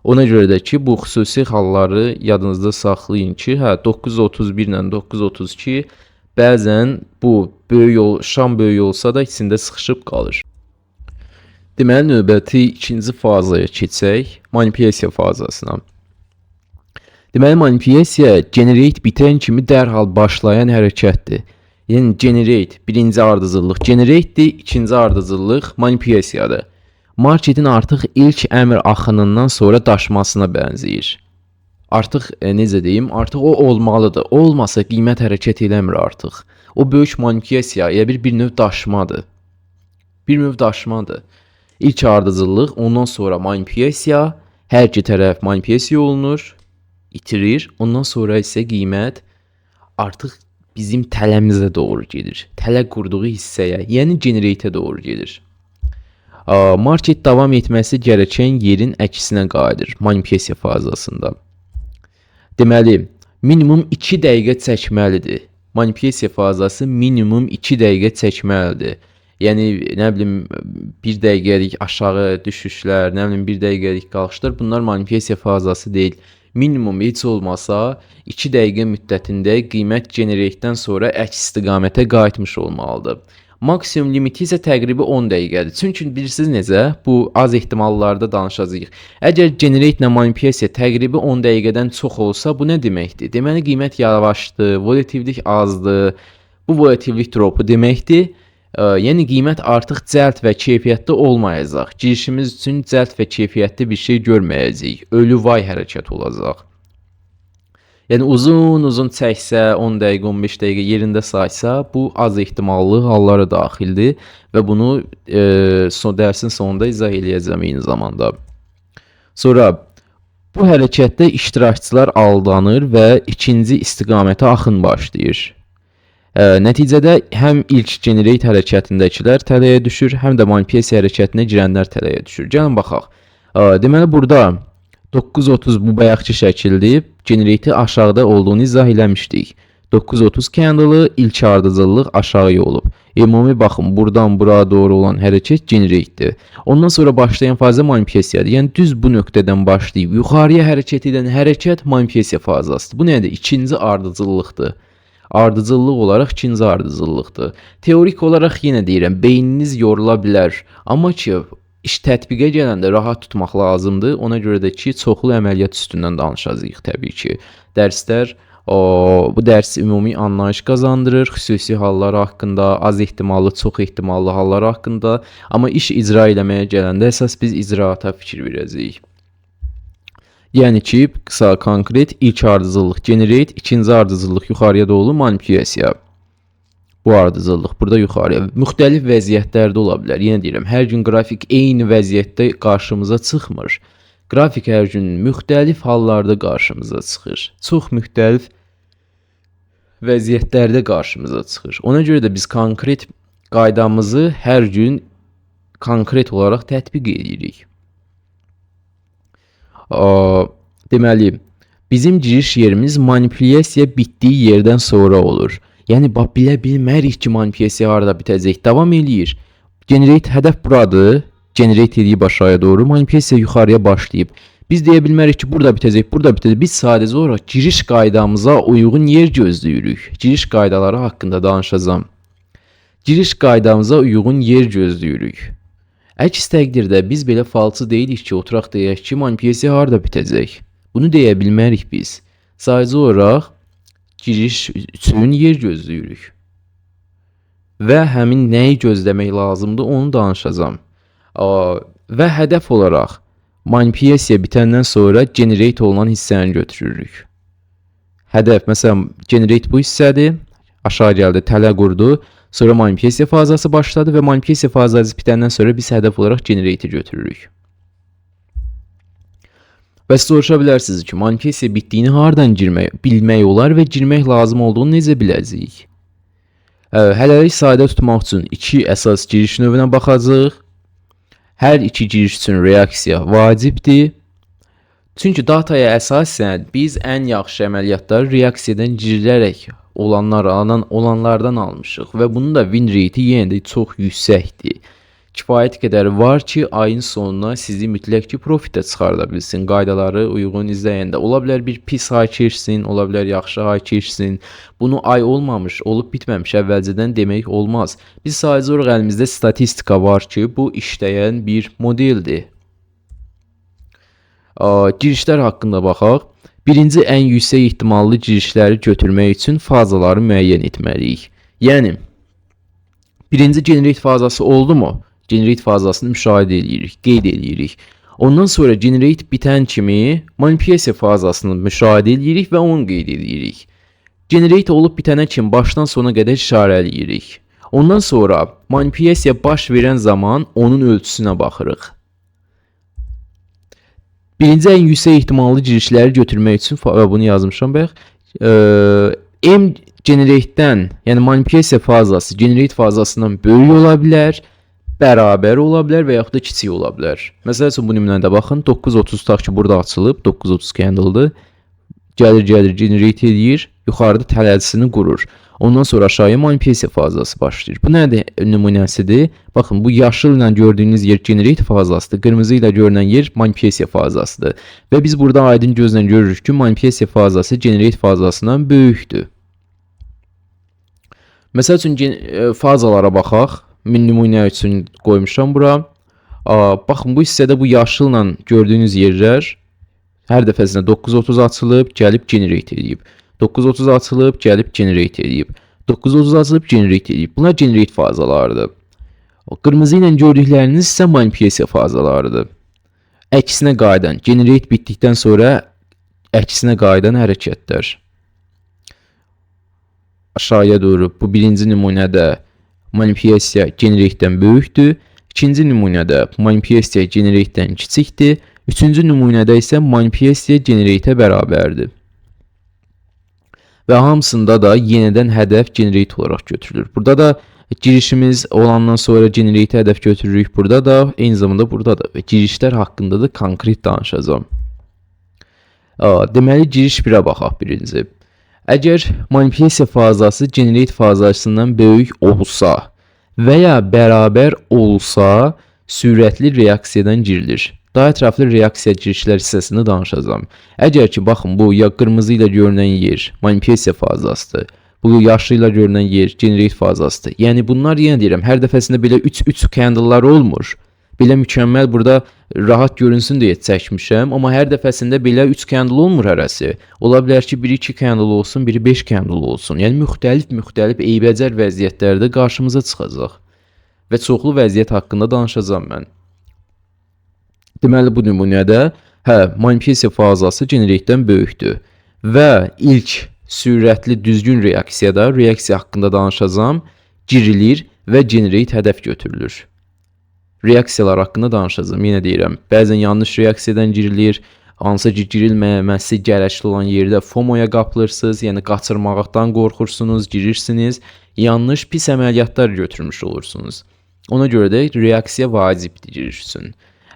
Ona görə də ki, bu xüsusi halları yadınızda saxlayın ki, 931 ilə 932 bəzən bu şam böyük olsa da içində sıxışıb qalır. Deməli, növbəti ikinci fazaya keçək, manipulasiya fazasına. Deməli, manipulasiya generate bitən kimi dərhal başlayan hərəkətdir. Yəni generate birinci ardıcıllıq generate'dir, ikinci ardıcıllıq manipulasiyadır. Marketin artıq ilk əmr axınından sonra daşmasına bənzəyir. Artıq necə deyim, artıq o olmalıdır. O olmasa qiymət hərəkət eləmir artıq. O böyük manipulasiya elə bir növ daşmadır. Bir növ daşmadır. İlk ardıcıllıq, ondan sonra manipulasiya, hər iki tərəf manipulasiya olunur, itirir. Ondan sonra isə qiymət artıq bizim tələmizə doğru gedir. Tələ qurduğu hissəyə, yəni generate'ə doğru gedir. Market davam etməsi gərəkən yerin əksinə qayıdır manipulasiya fazasında. Deməli, minimum 2 dəqiqə çəkməlidir. Manipulasiya fazası minimum 2 dəqiqə çəkməlidir. Yəni, nə bilim, 1 dəqiqəlik aşağı düşüşlər, nə bilim, 1 dəqiqəlik qalxışlar, bunlar manipulasiya fazası deyil. Minimum heç olmasa 2 dəqiqə müddətində qiymət generate'dən sonra əks istiqamətə qayıtmış olmalıdır. Maksimum limiti isə təqribi 10 dəqiqədir. Çünki bilirsiniz necə? Bu az ehtimallarda danışacağıq. Əgər generate ilə manipulasiya təqribi 10 dəqiqədən çox olsa, bu nə deməkdir? Deməli, qiymət yavaşdır, volatillik azdır. Bu volatillik dropu deməkdir. Yəni qiymət artıq cəld və keyfiyyətli olmayacaq. Girişimiz üçün cəld və keyfiyyətli bir şey görməyəcəyik. Ölü vay hərəkət olacaq. Yəni uzun çəksə, 10 dəqiqə, 15 dəqiqə yerində saysa, bu az ehtimallı hallara daxildir və bunu dərsin sonunda izah eləyəcəm eyni zamanda. Sonra bu hərəkətdə iştirakçılar aldanır və ikinci istiqamətə axın başlayır. Nəticədə həm ilk generate hərəkətindəkilər tələyə düşür, həm də manipulasiya hərəkətinə girənlər tələyə düşür. Gəlin baxaq. Deməli burada 930 bu bayaqki şəkildir. Generate aşağıda olduğunu izah eləmişdik. 930 candle ilk ardıcıllıq aşağıya olub. Ümumi baxın, buradan bura doğru olan hərəkət generate'dir. Ondan sonra başlayan fazə manipulasiyadır. Yəni düz bu nöqtədən başlayıb yuxarıya hərəkət edən hərəkət manipulasiya fazasıdır. Bu nədir? İkinci ardıcıllıqdır. Ardıcıllıq olaraq ikinci ardıcıllıqdır. Teorik olaraq yenə deyirəm, beyniniz yorula bilər. Amma ki, iş tətbiqə gələndə rahat tutmaq lazımdır. Ona görə də ki, çoxlu əməliyyat üstündən danışacağıq təbii ki. Dərslər bu dərs ümumi anlayış qazandırır, xüsusi hallar haqqında, az ehtimallı, çox ehtimallı hallar haqqında. Amma iş icra eləməyə gələndə əsas biz icraata fikir verəcəyik. Yəni ki, qısa, konkret, ilk ardıcıllıq generate, ikinci ardıcıllıq yuxarıya doğru manipulasiya. Bu ardıcıllıq burada yuxarıya. Müxtəlif vəziyyətlərdə ola bilər. Yenə deyirəm, hər gün qrafik eyni vəziyyətdə qarşımıza çıxmır. Qrafik hər gün müxtəlif hallarda qarşımıza çıxır. Çox müxtəlif vəziyyətlərdə qarşımıza çıxır. Ona görə də biz konkret qaydamızı hər gün konkret olaraq tətbiq edirik. Deməli, bizim giriş yerimiz manipulyasiya bitdiyi yerdən sonra olur. Yəni, bilə bilmərik ki, manipulasiya harada bitəcək. Davam eləyir. Generate hədəf buradır. Generate edib aşağıya doğru. Manipulasiya yuxarıya başlayıb. Biz deyə bilmərik ki, burada bitəcək, burada bitəcək. Biz sadəcə olaraq giriş qaydamıza uyğun yer gözləyirik. Giriş qaydaları haqqında danışacağım. Giriş qaydamıza uyğun yer gözləyirik. Əks təqdirdə biz belə falsı deyilik ki, oturaq deyək ki, manipulasiya harada bitəcək. Bunu deyə bilmərik biz. Sadəcə olaraq giriş üçün yer gözləyirik. Və həmin nəyi gözləmək lazımdır, onu danışacağam. Və hədəf olaraq manipulasiya bitəndən sonra generate olunan hissəni götürürük. Hədəf, məsələn, generate bu hissədir, aşağı gəldi, tələ qurdu. Sonra manipulasiya fazası başladı və manipulasiya fazası bitəndən sonra biz hədəf olaraq generate götürürük. Bəs soruşa bilərsiniz ki, manipulasiya bitdiyini hardan bilmək olar və girmək lazım olduğunu necə biləcəyik? Hələlik sadə tutmaq üçün iki əsas giriş növünə baxacağıq. Hər iki giriş üçün reaksiya vacibdir. Çünki dataya əsasən biz ən yaxşı əməliyyatları reaksiyadan girilərək olanlardan almışıq və bunun da win rate yenə də çox yüksəkdir. Kifayət qədər var ki, ayın sonuna sizi mütləq ki, profitə çıxarda bilsin. Qaydaları uyğun izləyəndə. Ola bilər bir pis hay keçsin, ola bilər yaxşı hay keçsin. Bunu ay olmamış, olub bitməmiş əvvəlcədən demək olmaz. Biz sadəcə olaraq əlimizdə statistika var ki, bu işləyən bir modeldir. Girişlər haqqında baxaq. Birinci ən yüksək ehtimallı girişləri götürmək üçün fazaları müəyyən etməliyik. Yəni, birinci generate fazası oldu mu? Generate fazasını müşahidə edirik, qeyd edirik. Ondan sonra generate bitən kimi manipulasiya fazasını müşahidə edirik və onu qeyd edirik. Generate olub bitənə kimi başdan sona qədər işarələyirik. Ondan sonra manipulasiya baş verən zaman onun ölçüsünə baxırıq. Birinci ən yüksək ehtimallı girişləri götürmək üçün bunu yazmışam bayaq. M generate'dən, yəni manipulasiya fazası generate fazasından böyük ola bilər, bərabər ola bilər və yaxud da kiçik ola bilər. Məsəl üçün bu nümunədə baxın, 930 tutaq ki, burada açılıb, 930 candle'dır. Gəlir, generate edir, yuxarıda tələcisini qurur. Ondan sonra aşağıya manipulasiya fazası başlayır. Bu nədir nümunəsidir? Baxın, bu yaşıl ilə gördüyünüz yer generate fazasıdır, qırmızı ilə görünən yer manipulasiya fazasıdır. Və biz burada aydın gözlə görürük ki, manipulasiya fazası generate fazasından böyükdür. Məsəl üçün fazalara baxaq. Nümunə üçün qoymuşam bura. Baxın, bu hissədə bu yaşılla gördüyünüz yerlər hər dəfəsində 930 açılıb, gəlib generate edib. 930 açılıb, gəlib generate edib. 930 açılıb, generate edib. Bunlar generate fazalarıdır. Qırmızı ilə gördükləriniz isə manipulasiya fazalarıdır. Əksinə qayıdan, generate bitdikdən sonra əksinə qayıdan hərəkətlər. Aşağıya doğru bu birinci nümunədə manipulasiya generate'dən böyükdür. İkinci nümunədə manipulasiya generate'dən kiçikdir. Üçüncü nümunədə isə manipulasiya generate'ə bərabərdir. və hamısında da yenidən hədəf generate olaraq götürülür. Burada da girişimiz olandan sonra generate hədəf götürürük. Burada da eyni zamanda burada da və girişlər haqqında da konkret danışacağam. Deməli giriş 1-ə baxaq birinci. Əgər manipulyasiya fazası generate fazasından böyük olsa və ya bərabər olsa sürətli reaksiyadan girilir. Daha ətraflı reaksiya girişlər hissəsini danışacağam. Əgər ki, baxın, bu ya qırmızı ilə görünən yer manipulyasiya fazasıdır. Bu yaşlı ilə görünən yer generate fazasıdır. Yəni bunlar yenə deyirəm, hər dəfəsində belə 3 candle'lar olmur. Belə mükəmməl burada rahat görünsün deyə çəkmişəm, amma hər dəfəsində belə 3 candle olmur hərəsi. Ola bilər ki, biri 2 candle olsun, biri 5 candle olsun. Yəni müxtəlif eybəcər vəziyyətlərdə qarşımıza çıxacaq. Və çoxlu vəziyyət haqqında danışacağam mən. Deməli bu nümunədə manipulyasiya fazası generatedən böyükdür və ilk sürətli düzgün reaksiyada reaksiya haqqında danışacağam, girilir və generate hədəf götürülür. Reaksiyalar haqqında danışacağam. Yenə deyirəm, bəzən yanlış reaksiyadan girilir, hansı ki girilməməsi gərəkli olan yerdə FOMO-ya qapılırsınız, yəni qaçırmaqdan qorxursunuz, girirsiniz, yanlış pis əməliyyatlar götürmüş olursunuz. Ona görə də reaksiya vacibdir giriş üçün.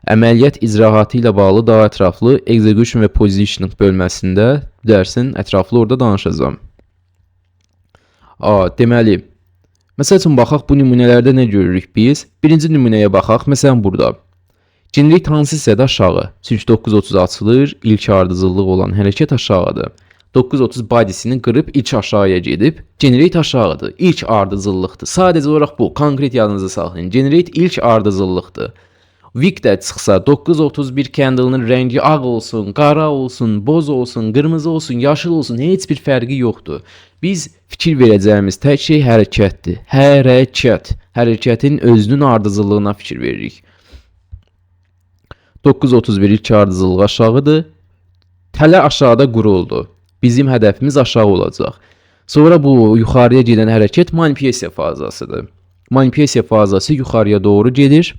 Əməliyyat icraatı ilə bağlı daha ətraflı execution və positioning bölməsində dərsin ətraflı orada danışacağam. Deməli, məsəl üçün baxaq bu nümunələrdə nə görürük biz? Birinci nümunəyə baxaq, məsələn burada. Generate hansı hissədə aşağı? Çünki 930 açılır, ilk ardıcıllıq olan hərəkət aşağıdır. 930 bodysini qırıb ilk aşağıya gedib, generate aşağıdır, ilk ardıcıllıqdır. Sadəcə olaraq bu, konkret yadınızı saxlayın. Generate ilk ardıcıllıqdır. Wick-də çıxsa 931 candle-ın rəngi ağ olsun, qara olsun, boz olsun, qırmızı olsun, yaşıl olsun, heç bir fərqi yoxdur. Biz fikir verəcəyimiz tək şey hərəkətdir. Hərəkət. Hərəkətin özünün ardıcıllığına fikir veririk. 931 ilk ardıcıllığı aşağıdır. Tələ aşağıda quruldu. Bizim hədəfimiz aşağı olacaq. Sonra bu yuxarıya gedən hərəkət manipulyasiya fazasıdır. Manipulyasiya fazası yuxarıya doğru gedir.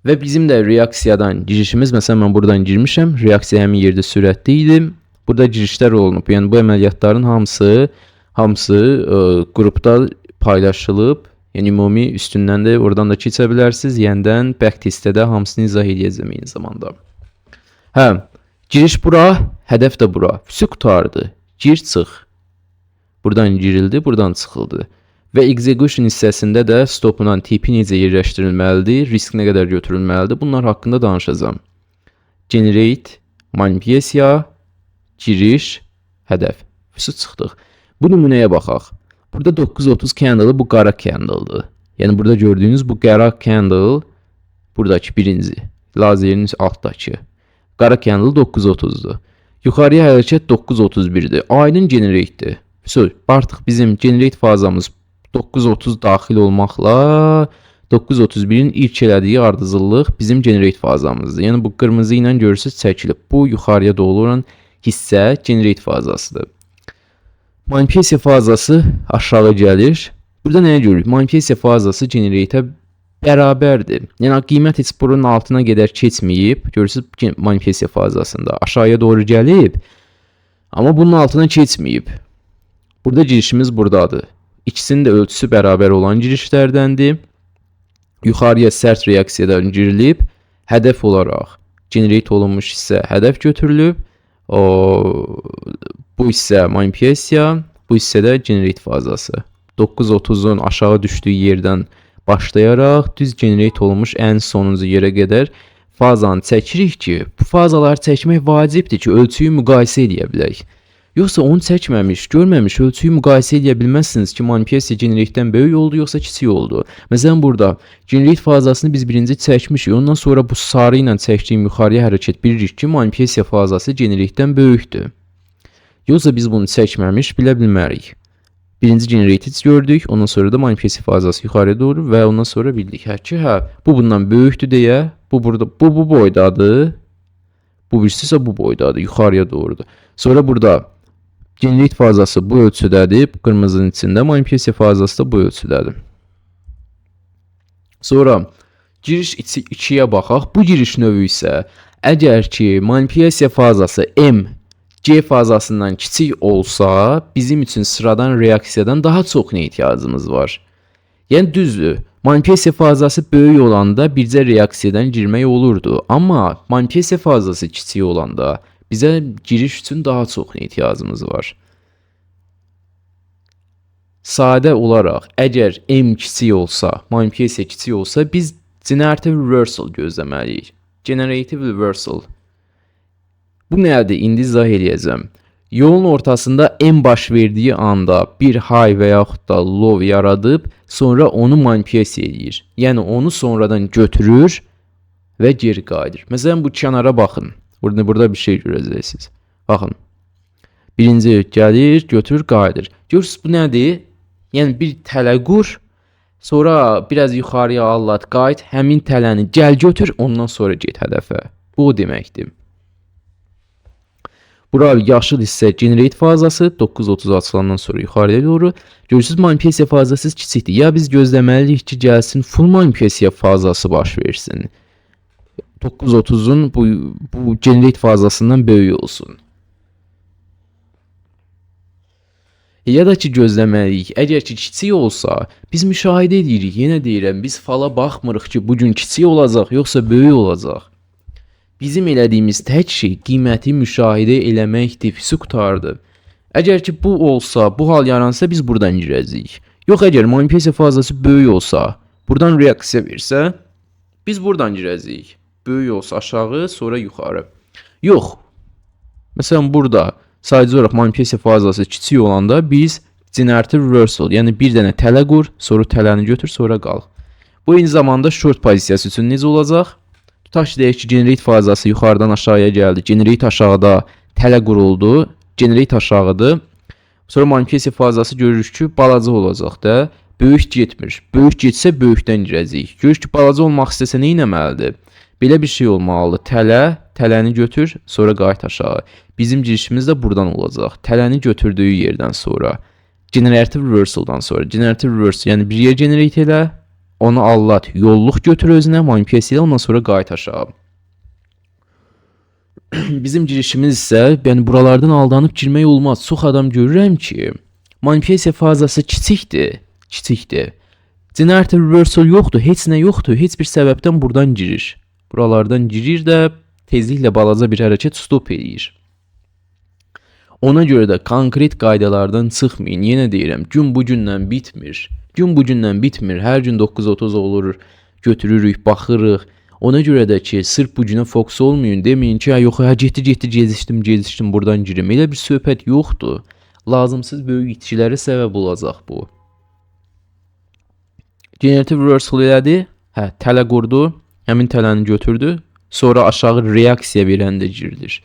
Və bizim də reaksiyadan girişimiz, məsələn mən buradan girmişəm, reaksiya həmin yerdə sürətli idi. Burada girişlər olunub, yəni bu əməliyyatların hamısı qrupda paylaşılıb, yəni ümumi üstündən də oradan da keçə bilərsiniz. Yəndən back testdə də hamısını izah edəcəm eyni zamanda. Giriş bura, hədəf də bura. Füsü qutardı, gir çıx. Buradan girildi, buradan çıxıldı. Və execution hissəsində də stopun tipi necə yerləşdirilməlidir, risk nə qədər götürülməlidir, bunlar haqqında danışacağam. Generate, manipulyasiya, giriş, hədəf. Füsü çıxdıq. Bu nümunəyə baxaq. Burada 930 candle bu qara candle'dır. Yəni burada gördüyünüz bu qara candle, buradakı birinci, lazerin altdakı. Qara candle 930'dur. Yuxarıya hərəkət 931'dir. Aydın generate'dir. Artıq bizim generate fazamız 930 daxil olmaqla 931'in ilk elədiyi ardıcıllıq bizim generate fazamızdır. Yəni bu qırmızı ilə görürsünüz çəkilib. Bu yuxarıya doğru olan hissə generate fazasıdır. Manipulyasiya fazası aşağı gəlir. Burada nəyə görürük? Manipulyasiya fazası generate-ə bərabərdir. Yəni qiymət heç burun altına qədər keçməyib. Görürsünüz ki, manipulyasiya fazasında aşağıya doğru gəlib. Amma bunun altına keçməyib. Burada girişimiz buradadır. İkisinin də ölçüsü bərabər olan girişlərdəndir. Yuxarıya sərt reaksiyadan girilib, hədəf olaraq generate olunmuş hissə hədəf götürülüb. Bu hissə manipulyasiya, bu hissə də generate fazası. 930'un aşağı düşdüyü yerdən başlayaraq düz generate olunmuş ən sonuncu yerə qədər fazanı çəkirik ki, bu fazaları çəkmək vacibdir ki, ölçüyü müqayisə edə bilək. Yoxsa onu çəkməmiş, görməmiş ölçüyü müqayisə edə bilməzsiniz ki, manipulyasiya generate'dən böyük oldu, yoxsa kiçik oldu. Məsələn, burada generate fazasını biz birinci çəkmişik, ondan sonra bu sarı ilə çəkdiyim yuxarıya hərəkət bilirik ki, manipulyasiya fazası generate'dən böyükdür. Yoxsa biz bunu çəkməmiş, bilə bilmərik. Birinci generate'i gördük, ondan sonra da manipulyasiya fazası yuxarıya doğru və ondan sonra bildik ki, bu bundan böyükdür deyə, bu boydadır, bu birisi isə bu boydadır, yuxarıya doğrudur. Sonra burada generate fazası bu ölçüdədir, qırmızının içində, manipulyasiya fazası da bu ölçüdədir. Sonra giriş 2'yə baxaq. Bu giriş növü isə əgər ki manipulyasiya fazası M G fazasından kiçik olsa, bizim üçün sıradan reaksiyadan daha çoxuna ehtiyacımız var. Yəni düzdür, manipulasiya fazası böyük olanda bircə reaksiyadan girmək olurdu. Amma manipulasiya fazası kiçik olanda bizə giriş üçün daha çoxuna ehtiyacımız var. Sadə olaraq, əgər M kiçik olsa, manipulasiya kiçik olsa, biz generative reversal gözləməliyik. Generative reversal. Bu nədir? İndi izah edəcəm. Yolun ortasında M baş verdiyi anda bir high və yaxud da low yaradıb, sonra onu manipulasiya edir. Yəni onu sonradan götürür və geri qayıdır. Məsələn, bu kənara baxın. Burada bir şey görəcəksiniz. Baxın. Birinci gəlir, götürür, qayıdır. Görürsünüz bu nədir? Yəni bir tələ qur, sonra biraz yuxarıya allat, qayıt, həmin tələni gəl götür, ondan sonra get hədəfə. Bu o deməkdir. Bura yaşıl hissə generate fazası 930 açılandan sonra yuxarıya doğru. Görürsünüz manipulasiya fazası kiçikdir. Ya biz gözləməliyik ki, gəlsin full manipulasiya fazası baş versin. 930'un bu generate fazlasından böyük olsun. Ya da ki gözləməliyik. Əgər ki kiçik olsa, biz müşahidə edirik. Yenə deyirəm, biz fala baxmırıq ki, bugün kiçik olacaq, yoxsa böyük olacaq. Bizim elədiyimiz tək şey qiyməti müşahidə eləməkdir, fisi qutardı. Əgər ki bu olsa, bu hal yaransa biz buradan girəcəyik. Yox, əgər manipulasiya fazlası böyük olsa, buradan reaksiya versə, biz buradan girəcəyik. Böyük olsa aşağı, sonra yuxarı. Yox. Məsələn, burada sadəcə olaraq manipulasiya fazlası kiçik olanda biz generative reversal, yəni bir dənə tələ qur, sonra tələni götür, sonra qalx. Bu eyni zamanda short pozisiyası üçün necə olacaq? Tutaq ki, deyək ki, generate fazası yuxarıdan aşağıya gəldi. Generate aşağıda tələ quruldu. Generate aşağıdır. Sonra manipulasiya fazası görürük ki, balaca olacaq da. Böyük getmir. Böyük getsə böyükdən girəcəyik. Görürük ki, balaca olmaq istəsə nə etməlidir? Belə bir şey olmalıdır. Tələni götür, sonra qayıt aşağı. Bizim girişimiz də buradan olacaq. Tələni götürdüyü yerdən sonra. Generative reversal'dan sonra. Generative reversal, yəni bir yer generate elə, onu allat, yolluq götür özünə, manipulasiya ondan sonra qayıt aşağı. Bizim girişimiz isə, yəni buralardan aldanıb girmək olmaz. Çox adam görürəm ki, manipulasiya fazası kiçikdir. Generative reversal yoxdur, heç nə yoxdur, heç bir səbəbdən buradan girir. Buralardan girir də tezliklə balaca bir hərəkət stop edir. Ona görə də konkret qaydalardan çıxmayın. Yenə deyirəm, gün bu gündən bitmir. Gün bu gündən bitmir. Hər gün 9:30 olur, götürürük, baxırıq. Ona görə də ki, sırf bu günə fokus olmayın. Deməyin ki, yox, gecikdim, buradan girim. Elə bir söhbət yoxdur. Lazımsız böyük itkilərə səbəb olacaq bu. Generative reversal elədi. Tələ qurdu. Həmin tələni götürdü. Sonra aşağı reaksiya verəndə girilir.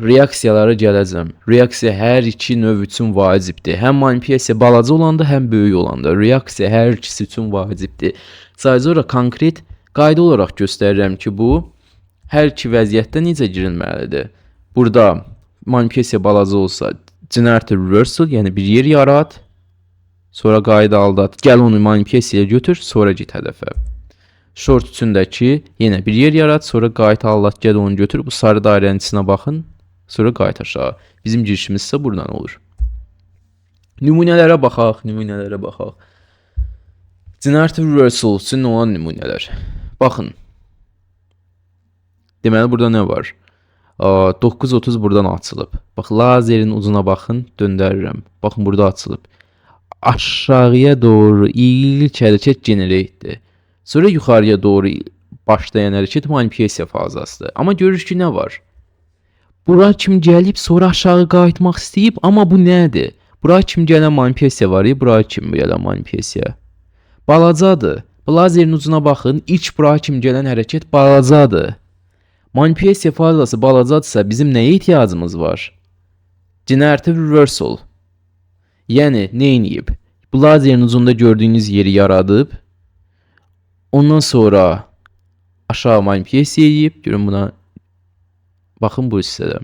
Reaksiyalara gələcəm. Reaksiya hər iki növ üçün vacibdir. Həm manipulasiya balaca olanda, həm böyük olanda. Reaksiya hər ikisi üçün vacibdir. Sadəcə olaraq konkret qayda olaraq göstərirəm ki, bu hər iki vəziyyətdə necə girilməlidir. Burada manipulasiya balaca olsa, generative reversal, yəni bir yer yarat, sonra qayda aldat, gəl onu manipulasiya götür, sonra get hədəfə. Short üçündəki yenə bir yer yarat, sonra qayda aldat, gəl onu götür, bu sarı dairənin içinə baxın, sonra qayıt aşağı. Bizim girişimiz isə buradan olur. Nümunələrə baxaq. Generative reversal üçün olan nümunələr. Baxın. Deməli, burada nə var? 9:30 buradan açılıb. Bax, lazerin ucuna baxın, döndərirəm. Baxın, burada açılıb. Aşağıya doğru ilk hərəkət generate'dir. Sonra yuxarıya doğru başlayan hərəkət manipulasiya fazasıdır. Amma görürük ki, nə var? Bura kim gəlib, sonra aşağı qayıtmaq istəyib, amma bu nədir? Bura kim gələn manipulasiya var, bura kim gələn manipulasiya? Balacadır. Bu lazerin ucuna baxın, ilk bura kim gələn hərəkət balacadır. Manipulasiya fazası balacadırsa bizim nəyə ehtiyacımız var? Generative reversal. Yəni, nə edib? Bu lazerin ucunda gördüyünüz yeri yaradıb, ondan sonra aşağı manipulasiya edib, görün buna, baxın bu hissədə.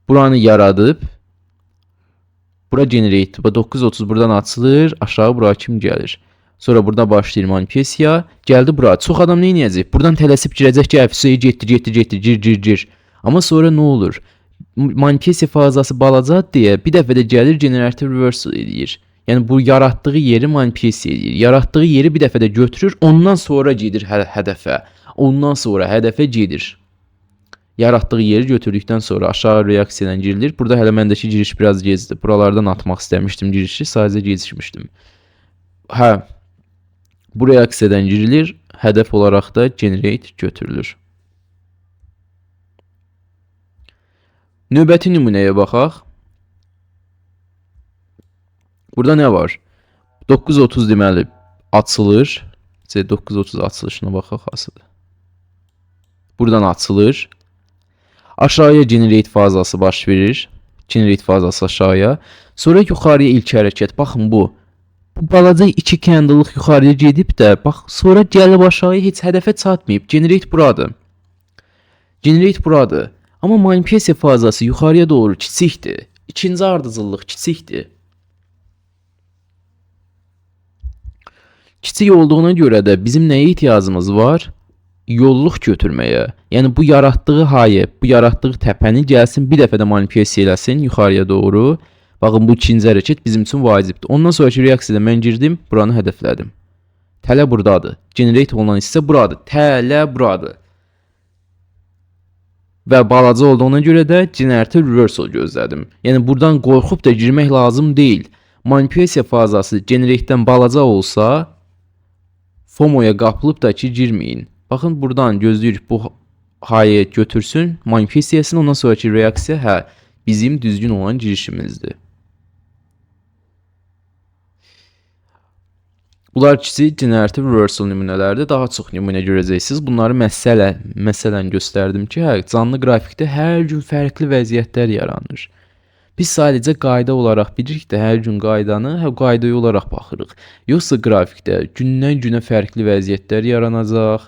Buranı yaradıb, bura generate, 9:30 buradan açılır, aşağı bura kim gəlir. Sonra burada başlayır manipulasiya, gəldi bura. Çox adam nə edəcək? Buradan tələsib girəcək ki, əfsəyə getdi, gir. Amma sonra nə olur? Manipulasiya fazası balacadır deyə bir dəfə də gəlir generator reversal eləyir. Yəni bu yaratdığı yeri manipulasiya eləyir. Yaratdığı yeri bir dəfə də götürür, ondan sonra gedir hədəfə. Ondan sonra hədəfə gedir. Yaratdığı yeri götürdükdən sonra aşağı reaksiyadan girilir. Burada hələ məndəki giriş biraz gecdir. Buralardan atmaq istəmişdim girişi, sadəcə gecikmişdim. Bu reaksiyadan girilir, hədəf olaraq da generate götürülür. Növbəti nümunəyə baxaq. Burada nə var? 930 deməli açılır. 930 açılışına baxaq asıdır. Buradan açılır. Aşağıya generate fazası baş verir. Generate fazası aşağıya. Sonra yuxarıya ilk hərəkət. Baxın bu. Bu balaca 2 candle'lıq yuxarıya gedib də, bax, sonra gəlib aşağıya heç hədəfə çatmayıb. Generate buradır. Generate buradır. Amma manipulasiya fazası yuxarıya doğru kiçikdir. İkinci ardıcıllıq kiçikdir. Kiçik olduğuna görə də bizim nəyə ehtiyacımız var? Yolluq götürməyə. Yəni bu yaratdığı hayə, bu yaratdığı təpəni gəlsin, bir dəfə də manipulasiya eləsin yuxarıya doğru. Baxın bu ikinci hərəkət bizim üçün vacibdir. Ondan sonraki reaksiyada mən girdim, buranı hədəflədim. Tələ buradadır. Generate olunan hissə buradır. Tələ buradır. Və balaca olduğuna görə də generator reversal gözlədim. Yəni buradan qorxub da girmək lazım deyil. Manipulasiya fazası generatedən balaca olsa, FOMO-ya qapılıb da ki, girməyin. Baxın, buradan gözləyirik bu hayəyə götürsün, manipulasiyasını, ondan sonraki reaksiya bizim düzgün olan girişimizdir. Bunlar kiçik generator reversal nümunələrdir. Daha çox nümunə görəcəksiniz. Bunları məsələn göstərdim ki, canlı qrafikdə hər gün fərqli vəziyyətlər yaranır. Biz sadəcə qayda olaraq bilirik də, hər gün qaydanı qaydaya olaraq baxırıq. Yoxsa qrafikdə gündən günə fərqli vəziyyətlər yaranacaq.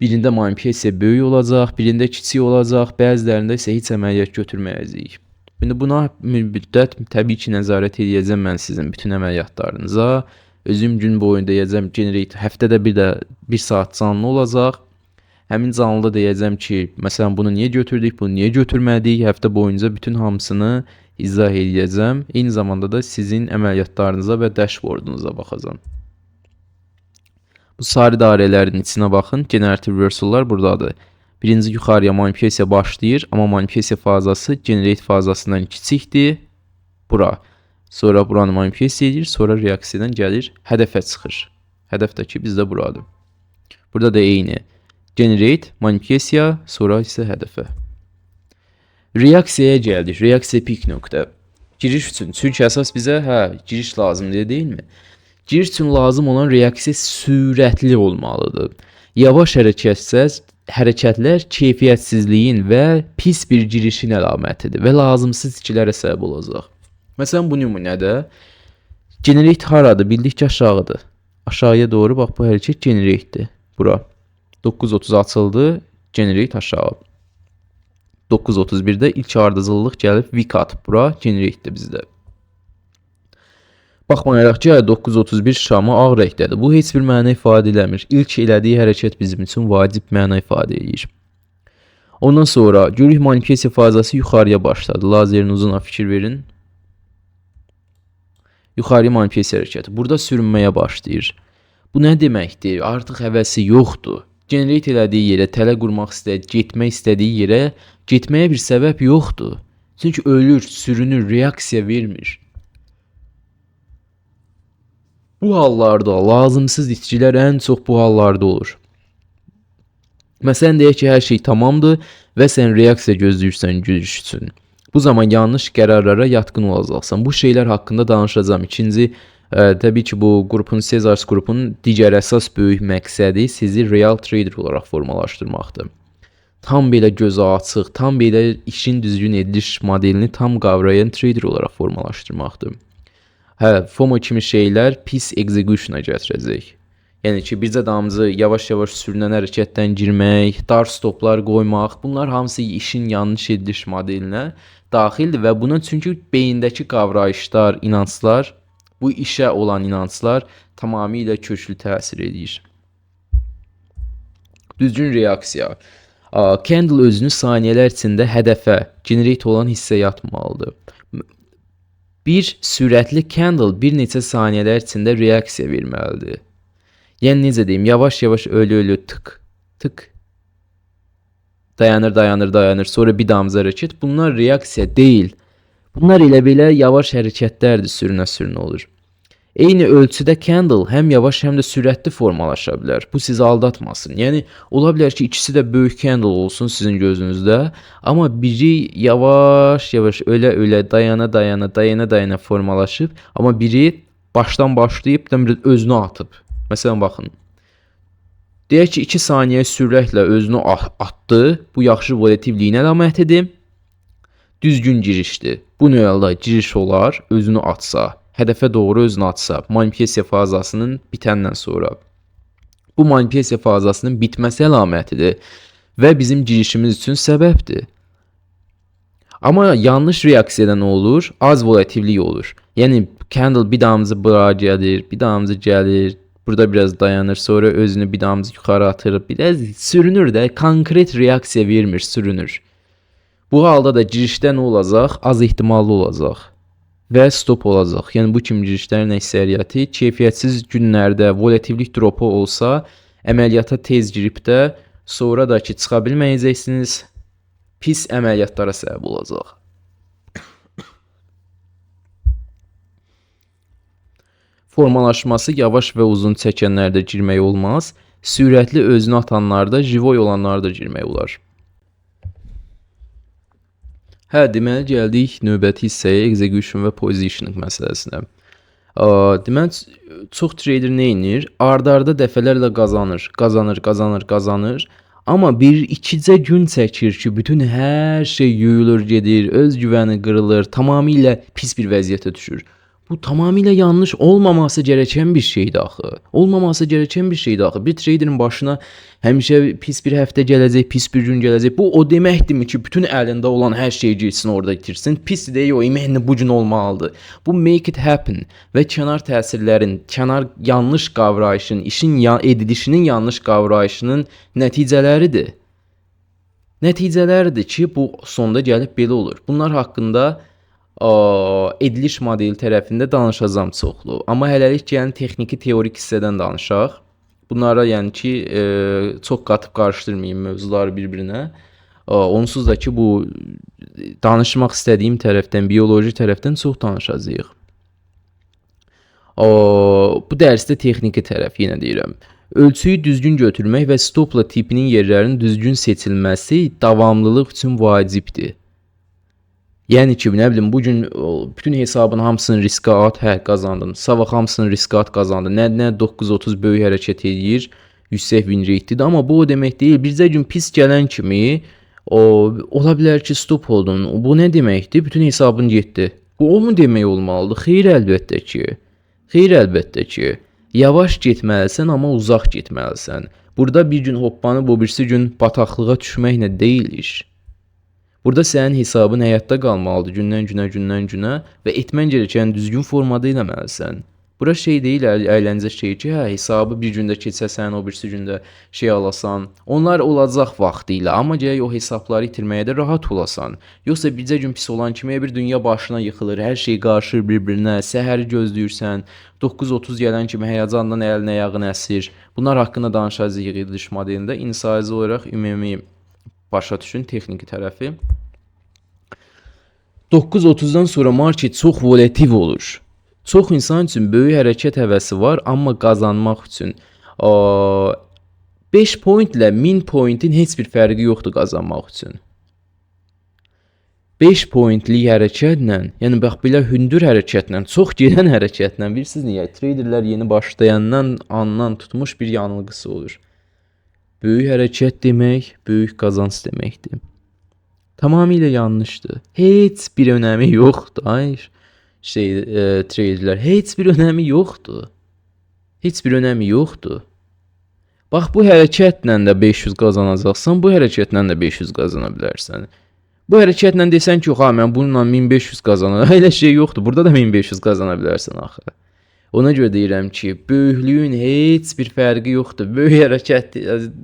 Birində manipulasiya böyük olacaq, birində kiçik olacaq, bəzilərində isə heç əməliyyat götürməyəcəyik. İndi buna müddət təbii ki, nəzarət edəcəm mən sizin bütün əməliyyatlarınıza. Özüm gün boyunda deyəcəm, generate həftədə bir saat canlı olacaq. Həmin canlıda deyəcəm ki, məsələn bunu niyə götürdük, bunu niyə götürmədik, həftə boyunca bütün hamısını izah edəcəm. Eyni zamanda da sizin əməliyyatlarınıza və dashboardunuza baxacağam. Bu sarı dairələrin içinə baxın, generator reversallar buradadır. Birinci yuxarıya manipulasiya başlayır, amma manipulasiya fazası generate fazasından kiçikdir. Bura. Sonra buranı manipulasiya edir, sonra reaksiyadan gəlir, hədəfə çıxır. Hədəf də ki, bizdə buradır. Burada da eyni. Generate, manipulasiya, sonra isə hədəfə. Reaksiyaya gəldik. Reaksiya pik nöqtə. Giriş üçün. Çünki əsas bizə giriş lazımdır, deyilmi? Giriş üçün lazım olan reaksiya sürətli olmalıdır. Yavaş hərəkətlər keyfiyyətsizliyin və pis bir girişin əlamətidir və lazımsız itkilərə səbəb olacaq. Məsələn, bu nümunədə generate haradır? Bildik ki, aşağıdır. Aşağıya doğru, bax, bu hərəkət generate'dir. Bura. 930 açıldı, generate aşağı. 931-də ilk ardıcıllıq gəlib vkat. Bura generate'dir bizdə. Baxmayaraq ki, 931 şamı ağ rəngdədir. Bu heç bir məna ifadə eləmir. İlk elədiyi hərəkət bizim üçün vacib məna ifadə edir. Ondan sonra görürük manipulasiya fazası yuxarıya başladı. Lazerin uzuna fikir verin. Yuxarıya manipulasiya hərəkəti. Burada sürünməyə başlayır. Bu nə deməkdir? Artıq həvəsi yoxdur. Generate elədiyi yerə, tələ qurmaq istədiyi, getmək istədiyi yerə getməyə bir səbəb yoxdur. Çünki ölür, sürünür, reaksiya vermir. Bu hallarda lazımsız itkilər ən çox bu hallarda olur. Məsələn, deyək ki, hər şey tamamdır və sən reaksiya gözləyirsən giriş üçün. Bu zaman yanlış qərarlara yatqın olacaqsan. Bu şeylər haqqında danışacağım. İkinci, təbii ki, bu qrupun, Caesars qrupunun digər əsas böyük məqsədi sizi real trader olaraq formalaşdırmaqdır. Tam belə gözü açıq, tam belə işin düzgün ediliş modelini tam qavrayan trader olaraq formalaşdırmaqdır. FOMO kimi şeylər pis execution'a gətirəcək. Yəni ki, bircə damcı yavaş-yavaş sürünən hərəkətdən girmək, dar stoplar qoymaq, bunlar hamısı işin yanlış ediliş modelinə daxildir və buna çünki beyindəki qavrayışlar, inanclar, bu işə olan inanclar tamamilə köklü təsir edir. Düzgün reaksiya. Candle özünü saniyələr içində hədəfə, generate olan hissəyə atmalıdır. Bir sürətli candle bir neçə saniyələr içində reaksiya verməlidir. Yəni necə deyim, yavaş-yavaş ölü-ölü tık tık dayanır, sonra bir damcı hərəkət. Bunlar reaksiya deyil. Bunlar elə belə yavaş hərəkətlərdir, sürünə-sürünə olur. Eyni ölçüdə candle həm yavaş, həm də sürətli formalaşa bilər. Bu sizi aldatmasın. Yəni ola bilər ki, ikisi də böyük candle olsun sizin gözünüzdə, amma biri yavaş-yavaş ölə-ölə, dayana formalaşıb, amma biri başdan başlayıb özünü atıb. Məsələn baxın. Deyək ki, 2 saniyə sürətlə özünü atdı. Bu yaxşı volatilliyin əlamətidir. Düzgün girişdir. Bu növdə giriş olar, özünü atsa, hədəfə doğru özünü atsa, manipulyasiya fazasının bitəndən sonra. Bu manipulyasiya fazasının bitməsi əlamətidir və bizim girişimiz üçün səbəbdir. Amma yanlış reaksiyada nə olur? Az volatillik olur. Yəni candle bir damcı bura gəlir, bir damcı gəlir, burada biraz dayanır, sonra özünü bir damcı yuxarı atır, biraz sürünür də, konkret reaksiya vermir, sürünür. Bu halda da girişdə nə olacaq? Az ehtimallı olacaq və stop olacaq. Yəni bu kimi girişlərin əksəriyyəti keyfiyyətsiz günlərdə volatillik dropu olsa, əməliyyata tez girib də sonra da ki çıxa bilməyəcəksiniz, pis əməliyyatlara səbəb olacaq. Formalaşması yavaş və uzun çəkənlərdə girmək olmaz. Sürətli özünü atanlarda, jivoy olanlarda girmək olar. Hə, deməli gəldik növbəti hissəyə, execution və positioning məsələsinə. Deməli, çox trader nə edir? Arda-arda dəfələrlə qazanır. Amma bir-ikicə gün çəkir ki, bütün hər şey yuyulur, gedir, öz güvəni qırılır, tamamilə pis bir vəziyyətə düşür. Bu tamamilə yanlış olmaması gereken bir şeydir axı. Bir traderin başına həmişə pis bir həftə gələcək, pis bir gün gələcək. Bu o deməkdirmi ki, bütün əlində olan hər şeyi girsin, orada itirsin? Pis deyil, o iməhlə bu gün olmalıdır. Bu make it happen və kənar təsirlərin, kənar yanlış qavrayışın, işin edilişinin yanlış qavrayışının nəticələridir. Nəticələridir ki, bu sonda gəlib belə olur. Bunlar haqqında ediliş modeli tərəfində danışacağım çoxlu. Amma hələlik gəlin texniki teorik hissədən danışaq. Bunlara yəni ki, çox qatıb qarışdırmayım mövzuları bir-birinə. Onsuz da ki, bu danışmaq istədiyim tərəfdən, bioloji tərəfdən çox danışacağıq. Bu dərsdə texniki tərəf yenə deyirəm. Ölçüyü düzgün götürmək və stopla tipinin yerlərinin düzgün seçilməsi davamlılıq üçün vacibdir. Yəni ki, nə bilim, bugün bütün hesabın hamısını riskə at, qazandın. Sabah hamısını riskə at, qazandın. Nə 9.30 böyük hərəkət edir, yüksək win rate-dir. Amma bu o demək deyil. Bircə gün pis gələn kimi ola bilər ki, stop oldun. Bu nə deməkdir? Bütün hesabın getdi. Bu o mu demək olmalıdır? Xeyr, əlbəttə ki. Yavaş getməlisən, amma uzaq getməlisən. Burada bir gün hoppanıb, o birisi gün bataqlığa düşməklə deyil iş. Burada sənin hesabın həyatda qalmalıdır gündən günə və etmən gerəkən düzgün formada eləməlisən. Bura şey deyil, əyləncə şey ki, hesabı bir gündə keçəsən, o birisi gündə şey alasan. Onlar olacaq vaxtı ilə, amma gərək o hesabları itirməyə də rahat olasan. Yoxsa bircə gün pis olan kimi bir dünya başına yıxılır, hər şey qarışır bir-birinə, səhəri gözləyirsən, 9.30 gələn kimi həyəcandan əlin ayağın əsir. Bunlar haqqında danışacağıq ediliş modelində. İnsaizə olaraq ümumi başa düşün texniki tərəfi. 9.30-dan sonra market çox volatil olur. Çox insan üçün böyük hərəkət həvəsi var, amma qazanmaq üçün 5 point ilə 1000 pointin heç bir fərqi yoxdur qazanmaq üçün. 5 pointlik hərəkətlə, yəni bax belə hündür hərəkətlə, çox gedən hərəkətlə, bilirsiniz niyə? Traderlər yeni başlayandan andan tutmuş bir yanılgısı olur. Böyük hərəkət demək, böyük qazanc deməkdir. Tamamilə yanlışdır. Heç bir önəmi yoxdur. Hayır. Traderlər, heç bir önəmi yoxdur. Bax, bu hərəkətlə də 500 qazanacaqsan, bu hərəkətlə də 500 qazana bilərsən. Bu hərəkətlə desən ki, yox, mən bununla 1500 qazanacam. Elə şey yoxdur. Burada da 1500 qazana bilərsən axı. Ona görə deyirəm ki, böyüklüyün heç bir fərqi yoxdur. Böyük hərəkət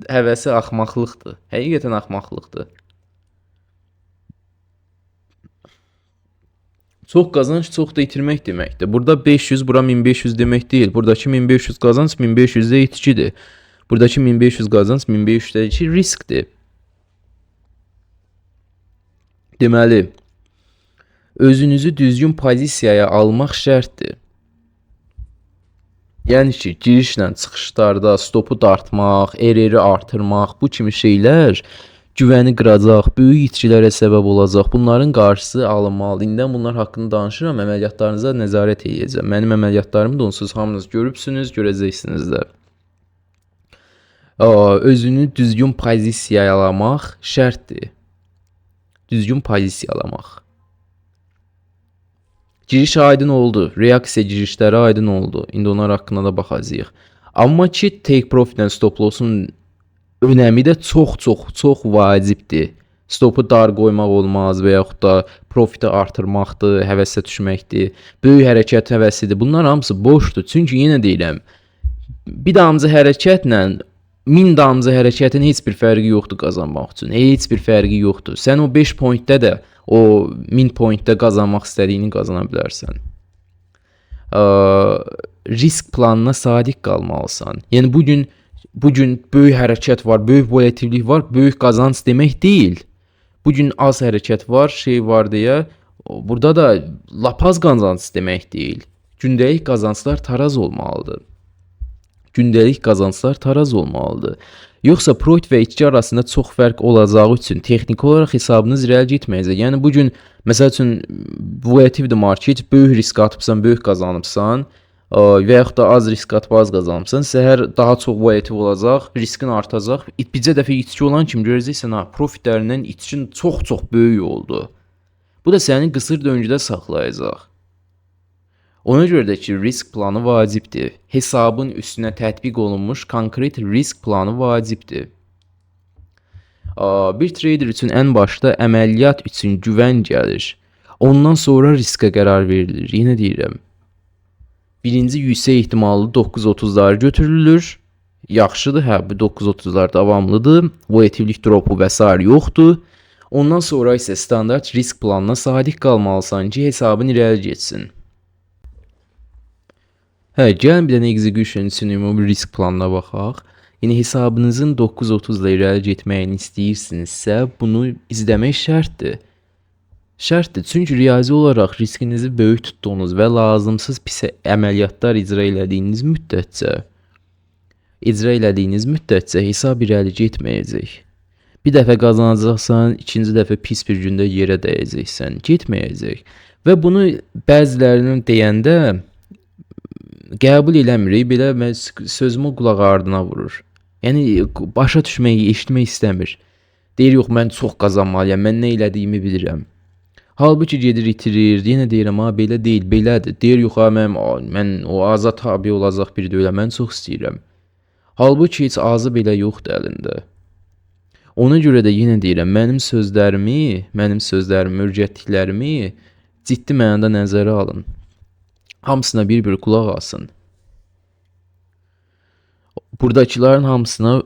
həvəsi axmaqlıqdır. Həqiqətən axmaqlıqdır. Çox qazanc, çox da itirmək deməkdir. Burada 500, bura 1500 demək deyil. Buradakı 1500 qazanc 1500-də itkidir. Buradakı 1500 qazanc 1500-də itki riskdir. Deməli, özünüzü düzgün pozisiyaya almaq şərtdir. Yəni ki, girişlə çıxışlarda stopu dartmaq, RR-i artırmaq, bu kimi şeylər güvəni qıracaq, böyük itkilərə səbəb olacaq. Bunların qarşısı alınmalıdır. İndi bunlar haqqında danışıram, əməliyyatlarınıza nəzarət edəcəm. Mənim əməliyyatlarımı da onsuz hamınız görübsünüz, görəcəksiniz də. Özünü düzgün pozisiyalamaq şərtdir. Düzgün pozisiyalamaq. Giriş aydın oldu, reaksiya girişləri aydın oldu. İndi onlar haqqında da baxacağıq. Amma ki, take profit-lə stop loss-un önəmi də çox vacibdir. Stopu dar qoymaq olmaz və yaxud da profiti artırmaqdır, həvəsə düşməkdir, böyük hərəkət həvəsidir. Bunlar hamısı boşdur. Çünki yenə deyirəm, bir damcı hərəkətlə 1000 damcı hərəkətin heç bir fərqi yoxdur qazanmaq üçün. Heç bir fərqi yoxdur. Sən o 5 pointdə də o 1000 pointdə qazanmaq istədiyini qazana bilərsən. Risk planına sadiq qalmalısan. Yəni bugün böyük hərəkət var, böyük volatillik var, böyük qazanc demək deyil. Bugün az hərəkət var, şey var deyə burada da lapaz qazanc demək deyil. Gündəlik qazanclar taraz olmalıdır. Gündəlik qazanclar taraz olmalıdır. Yoxsa profit və itki arasında çox fərq olacağı üçün texniki olaraq hesabınız irəli getməyəcək. Yəni bugün məsəl üçün volatil market, böyük risk atıbsan, böyük qazanıbsan və yaxud da az risk atıb az qazanıbsan, səhər daha çox volatil olacaq, riskin artacaq. Bircə dəfə itki olan kimi görəcəksən, profitlərindən itkin çox böyük oldu. Bu da səni qısır döngüdə saxlayacaq. Ona görə də ki, risk planı vacibdir. Hesabın üstünə tətbiq olunmuş konkret risk planı vacibdir. Bir trader üçün ən başda əməliyyat üçün güvən gəlir. Ondan sonra riskə qərar verilir. Yenə deyirəm. Birinci yüksək ehtimallı 9.30'lar götürülür. Yaxşıdır, bu 9.30'lar davamlıdır. Volatillik dropu və s. yoxdur. Ondan sonra isə standart risk planına sadiq qalmalısan ki, hesabın irəli getsin. Gəlin bir dənə execution üçün ümumi risk planına baxaq. Yəni hesabınızın 9.30 ilə irəli getməyini istəyirsinizsə, bunu izləmək şərtdir. Şərtdir, çünki riyazi olaraq riskinizi böyük tutduğunuz və lazımsız pis əməliyyatlar icra elədiyiniz müddətcə hesab irəli getməyəcək. Bir dəfə qazanacaqsan, ikinci dəfə pis bir gündə yerə dəyəcəksən, getməyəcək. Və bunu bəzilərinin deyəndə qəbul eləmirik, belə sözümü qulaq ardına vurur. Yəni başa düşməyi, eşitmək istəmir. Deyir, yox, mən çox qazanmalıyam, mən nə elədiyimi bilirəm. Halbuki gedir itirir, yenə deyirəm, belə deyil, belədir. Deyir, yox, mən o aza tabi olacaq bir də mən çox istəyirəm. Halbuki heç azı belə yoxdur əlində. Ona görə də yenə deyirəm, mənim sözlərimi, öyrətdiklərimi ciddi mənada nəzərə alın. Hamısına bir qulaq asın. Buradakıların hamısına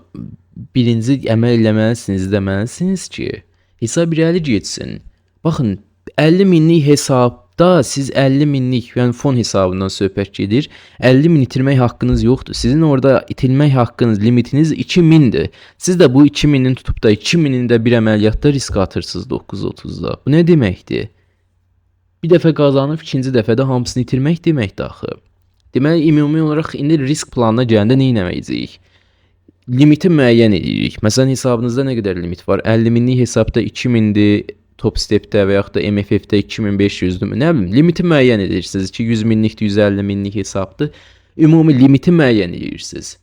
birinci əməl eləməlisiniz, deməlisiniz ki, hesab irəli getsin. Baxın, 50 minlik hesabda siz 50 minlik, yəni fon hesabından söhbət gedir. 50 min itirmək haqqınız yoxdur. Sizin orada itilmək haqqınız, limitiniz 2000'dir. Siz də bu 2000'in tutub da 2000'in də bir əməliyyatda risk atırsınız 9.30'da. Bu nə deməkdir? Bir dəfə qazanıb, ikinci dəfədə hamısını itirmək deməkdir axı. Deməli, ümumi olaraq indi risk planına gələndə nə etməyəcəyik? Limiti müəyyən edirik. Məsələn, hesabınızda nə qədər limit var? 50 minlik hesabda 2000'dir, top stepdə və yaxud da MFF-də 2500'dür. Nə bilim, limiti müəyyən edirsiniz ki, 100 minlikdir, 150 minlik hesabdır. Ümumi limiti müəyyən edirsiniz.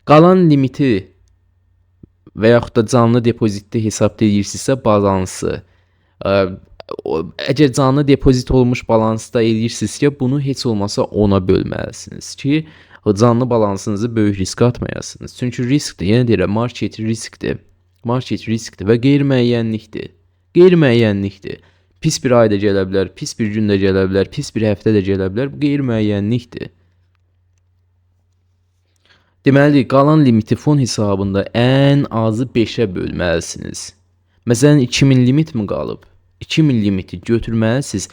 Qalan limiti və yaxud da canlı depozitdə hesabda edirsinizsə, balansı. Əgər canlı depozit olmuş balansda edirsinizsə, bunu heç olmasa 10'a bölməlisiniz ki, canlı balansınızı böyük riskə atmayasınız. Çünki riskdir, yenə deyirəm, market riskdir. Market riskdir və qeyri-müəyyənlikdir. Qeyri-müəyyənlikdir. Pis bir ay da gələ bilər, pis bir gün də gələ bilər, pis bir həftə də gələ bilər. Bu qeyri-müəyyənlikdir. Deməli, qalan limiti fon hesabında ən azı 5-ə bölməlisiniz. Məsələn, 2000 limit mi qalıb? 2000 limiti götürməlisiniz,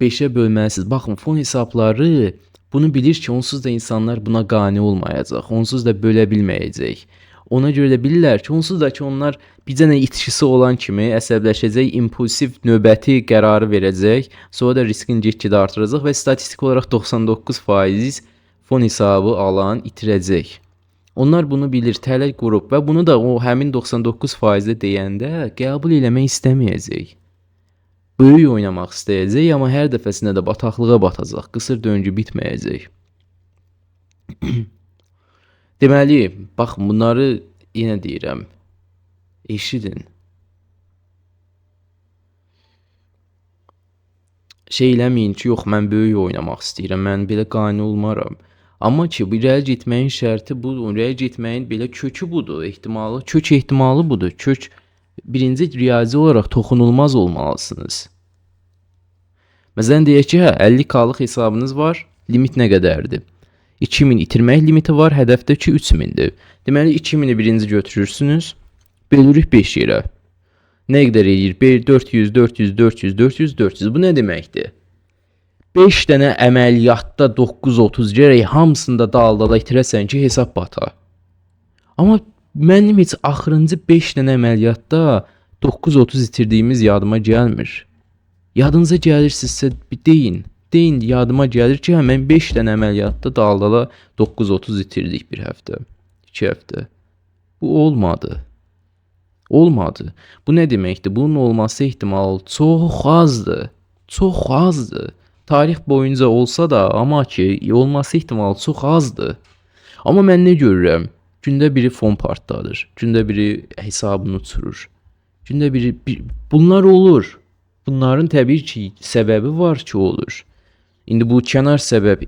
5-ə bölməlisiniz. Baxın, fon hesabları bunu bilir ki, onsuz da insanlar buna qane olmayacaq, onsuz da bölə bilməyəcək. Ona görə də bilirlər ki, onsuz da ki, onlar bir dənə itişisi olan kimi əsəbləşəcək, impulsiv növbəti qərarı verəcək, sonra da riskin get-gedə artıracaq və statistik olaraq 99% fon hesabı alan itirəcək. Onlar bunu bilir, tələq qurub və bunu da o həmin 99% deyəndə qəbul eləmək istəməyəcək. Böyük oynamaq istəyəcək, amma hər dəfəsində də bataqlığa batacaq, qısır döngü bitməyəcək. Deməli, bax, bunları yenə deyirəm, eşidin. Şey eləməyin ki, yox, mən böyük oynamaq istəyirəm, mən belə qane olmaram. Amma ki, bu irəli getməyin şərti budur, irəli getməyin belə kökü budur, kök ehtimalı budur. Kök birinci riyazi olaraq toxunulmaz olmalısınız. Məsələn, deyək ki, 50K-lıq hesabınız var, limit nə qədərdir? 2000 itirmək limiti var, hədəfdə ki 3000-dir. Deməli, 2000-i birinci götürürsünüz, bölürük 5 yerə. Nə qədər edir? 400, 400, 400, 400, 400. Bu nə deməkdir? 5 dənə əməliyyatda 930 gərək hamısında dal-dala itirəsən ki, hesab bata. Amma mənim heç axırıncı 5 dənə əməliyyatda 930 itirdiyimiz yadıma gəlmir. Yadınıza gəlirsinizsə deyin. Deyin, yadıma gəlir ki, həmən 5 dənə əməliyyatda dal-dala 930 itirdik bir həftə, 2 həftə. Bu olmadı. Olmadı. Bu nə deməkdir? Bunun olması ehtimalı çox azdır. Çox azdır. Tarix boyunca olsa da, amma ki, olması ehtimalı çox azdır. Amma mən nə görürəm? Gündə biri fon partladır. Gündə biri hesabını uçurur. Gündə biri... Bunlar olur. Bunların təbii ki, səbəbi var ki, olur. İndi bu kənar səbəb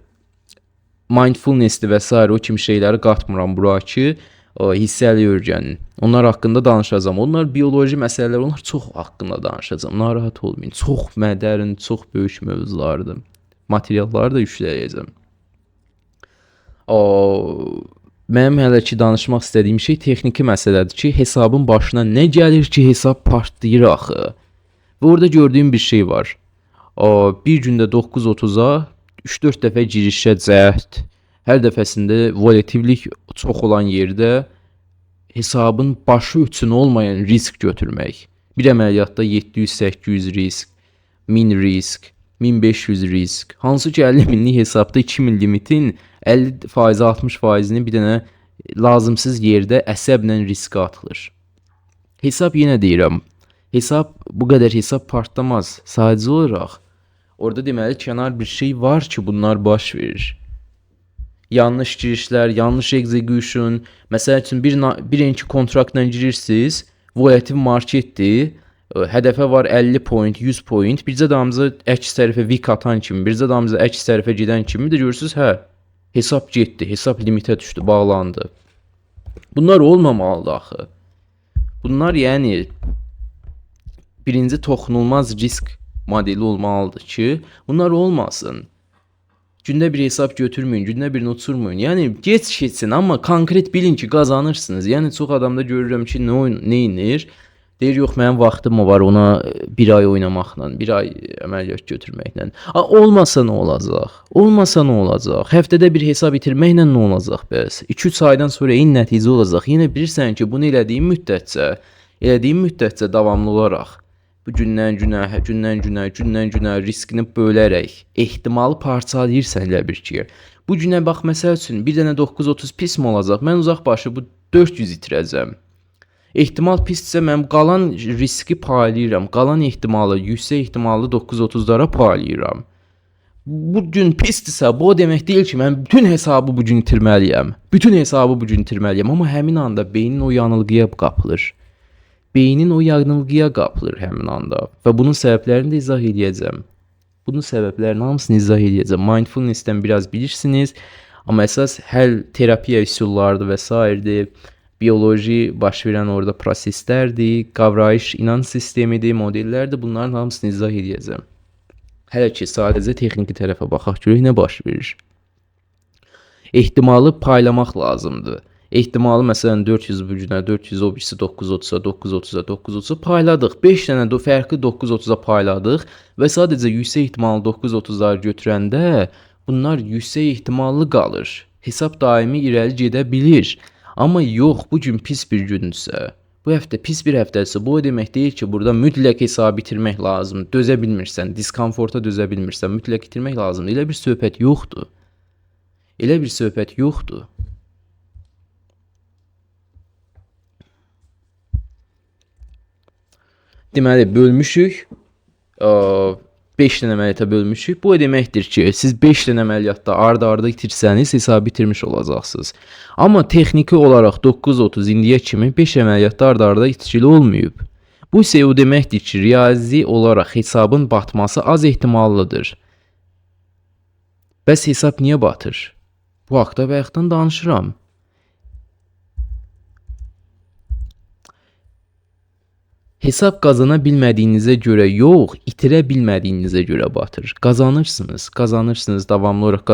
mindfulness-dir və s. o kimi şeyləri qatmıram bura ki, hissəli öyrənin. Onlar haqqında danışacağım. Onlar bioloji məsələlər, onlar çox haqqında danışacağım. Narahat olmayın. Çox dərin, çox böyük mövzulardır. Materialları da yükləyəcəm. Mənim hələ ki danışmaq istədiyim şey texniki məsələdir ki, hesabın başına nə gəlir ki, hesab partlayır axı. Və orada gördüyüm bir şey var. Bir gündə 9.30-a 3-4 dəfə girişə cəhd, hər dəfəsində volatillik çox olan yerdə hesabın başı üçün olmayan risk götürmək. Bir əməliyyatda 700-800 risk, 1000 risk, 1500 risk. Hansı ki 50 minlik hesabda 2000 limitin 50%, 60%-ni bir dənə lazımsız yerdə əsəblə riskə atılır. Hesab yenə deyirəm, bu qədər hesab partlamaz. Sadəcə olaraq orada deməli kənar bir şey var ki, bunlar baş verir. Yanlış girişlər, yanlış execution. Məsəl üçün birinci kontraktla girirsiniz, volatil marketdir, hədəfə var 50 point, 100 point, bircə damızı əks tərəfə vik atan kimi, bircə damızı əks tərəfə gedən kimi də görürsünüz, hesab getdi, hesab limitə düşdü, bağlandı. Bunlar olmamalıdır axı. Bunlar yəni birinci toxunulmaz risk modeli olmalıdır ki, bunlar olmasın. Gündə bir hesab götürməyin, gündə birini uçurmayın. Yəni keçsin, amma konkret bilin ki, qazanırsınız. Yəni çox adamda görürəm ki, nə inir? Deyir, yox, mənim vaxtım var ona bir ay oynamaqla, bir ay əməliyyat götürməklə. Olmasa nə olacaq? Olmasa nə olacaq? Həftədə bir hesab itirməklə nə olacaq bəs? 2-3 aydan sonra eyni nəticə olacaq. Yenə bilirsən ki, bunu elədiyin müddətcə davamlı olaraq bu gündən günə riskini bölərək ehtimalı parçalayırsan elə bir ki. Bu günə bax, məsəl üçün bir dənə 930 pis mi olacaq? Mən uzaq başı bu 400 itirəcəm. Ehtimal pisdirsə mən qalan riski paylayıram. Qalan ehtimalı, yüksək ehtimalı 930-lara paylayıram. Bu gün pisdirsə, bu o demək deyil ki, mən bütün hesabı bu gün itirməliyəm. Amma həmin anda beynin o yanılğıya qapılır. Həmin anda. Və bunun səbəblərini də izah edəcəm. Bunun səbəblərinin hamısını izah edəcəm. Mindfulness-dən biraz bilirsiniz, amma əsas həll terapiya üsullarıdır və s. Bioloji baş verən orada proseslərdir, qavrayış, inanc sistemidir, modellərdir. Bunların hamısını izah edəcəm. Hələ ki, sadəcə texniki tərəfə baxaq görək nə baş verir. Ehtimalı paylamaq lazımdır. Ehtimalı məsələn 400 bu günə, 400 o birisi 930-a, 930-a, 930-a payladıq. 5 dənə də fərqi 930-a payladıq və sadəcə yüksək ehtimallı 930-ları götürəndə bunlar yüksək ehtimallı qalır. Hesab daimi irəli gedə bilir. Amma yox, bu gün pis bir gündürsə, bu həftə pis bir həftədirsə, bu o demək deyil ki, burada mütləq hesabı itirmək lazımdır. Dözə bilmirsən, diskomforta dözə bilmirsən, mütləq itirmək lazımdır. Elə bir söhbət yoxdur. Elə bir söhbət yoxdur. Deməli, bölmüşük. 5 dənə əməliyyata bölmüşük. Bu o deməkdir ki, siz 5 dənə əməliyyatda arda-arda itirsəniz, hesabı itirmiş olacaqsınız. Amma texniki olaraq 930 indiyə kimi 5 əməliyyatda arda-arda itkili olmayıb. Bu isə o deməkdir ki, riyazi olaraq hesabın batması az ehtimallıdır. Bəs hesab niyə batır? Bu haqda bayaqdan danışıram. Hesab qazana bilmədiyinizə görə yox, itirə bilmədiyinizə görə batır. Qazanırsınız, davamlı olaraq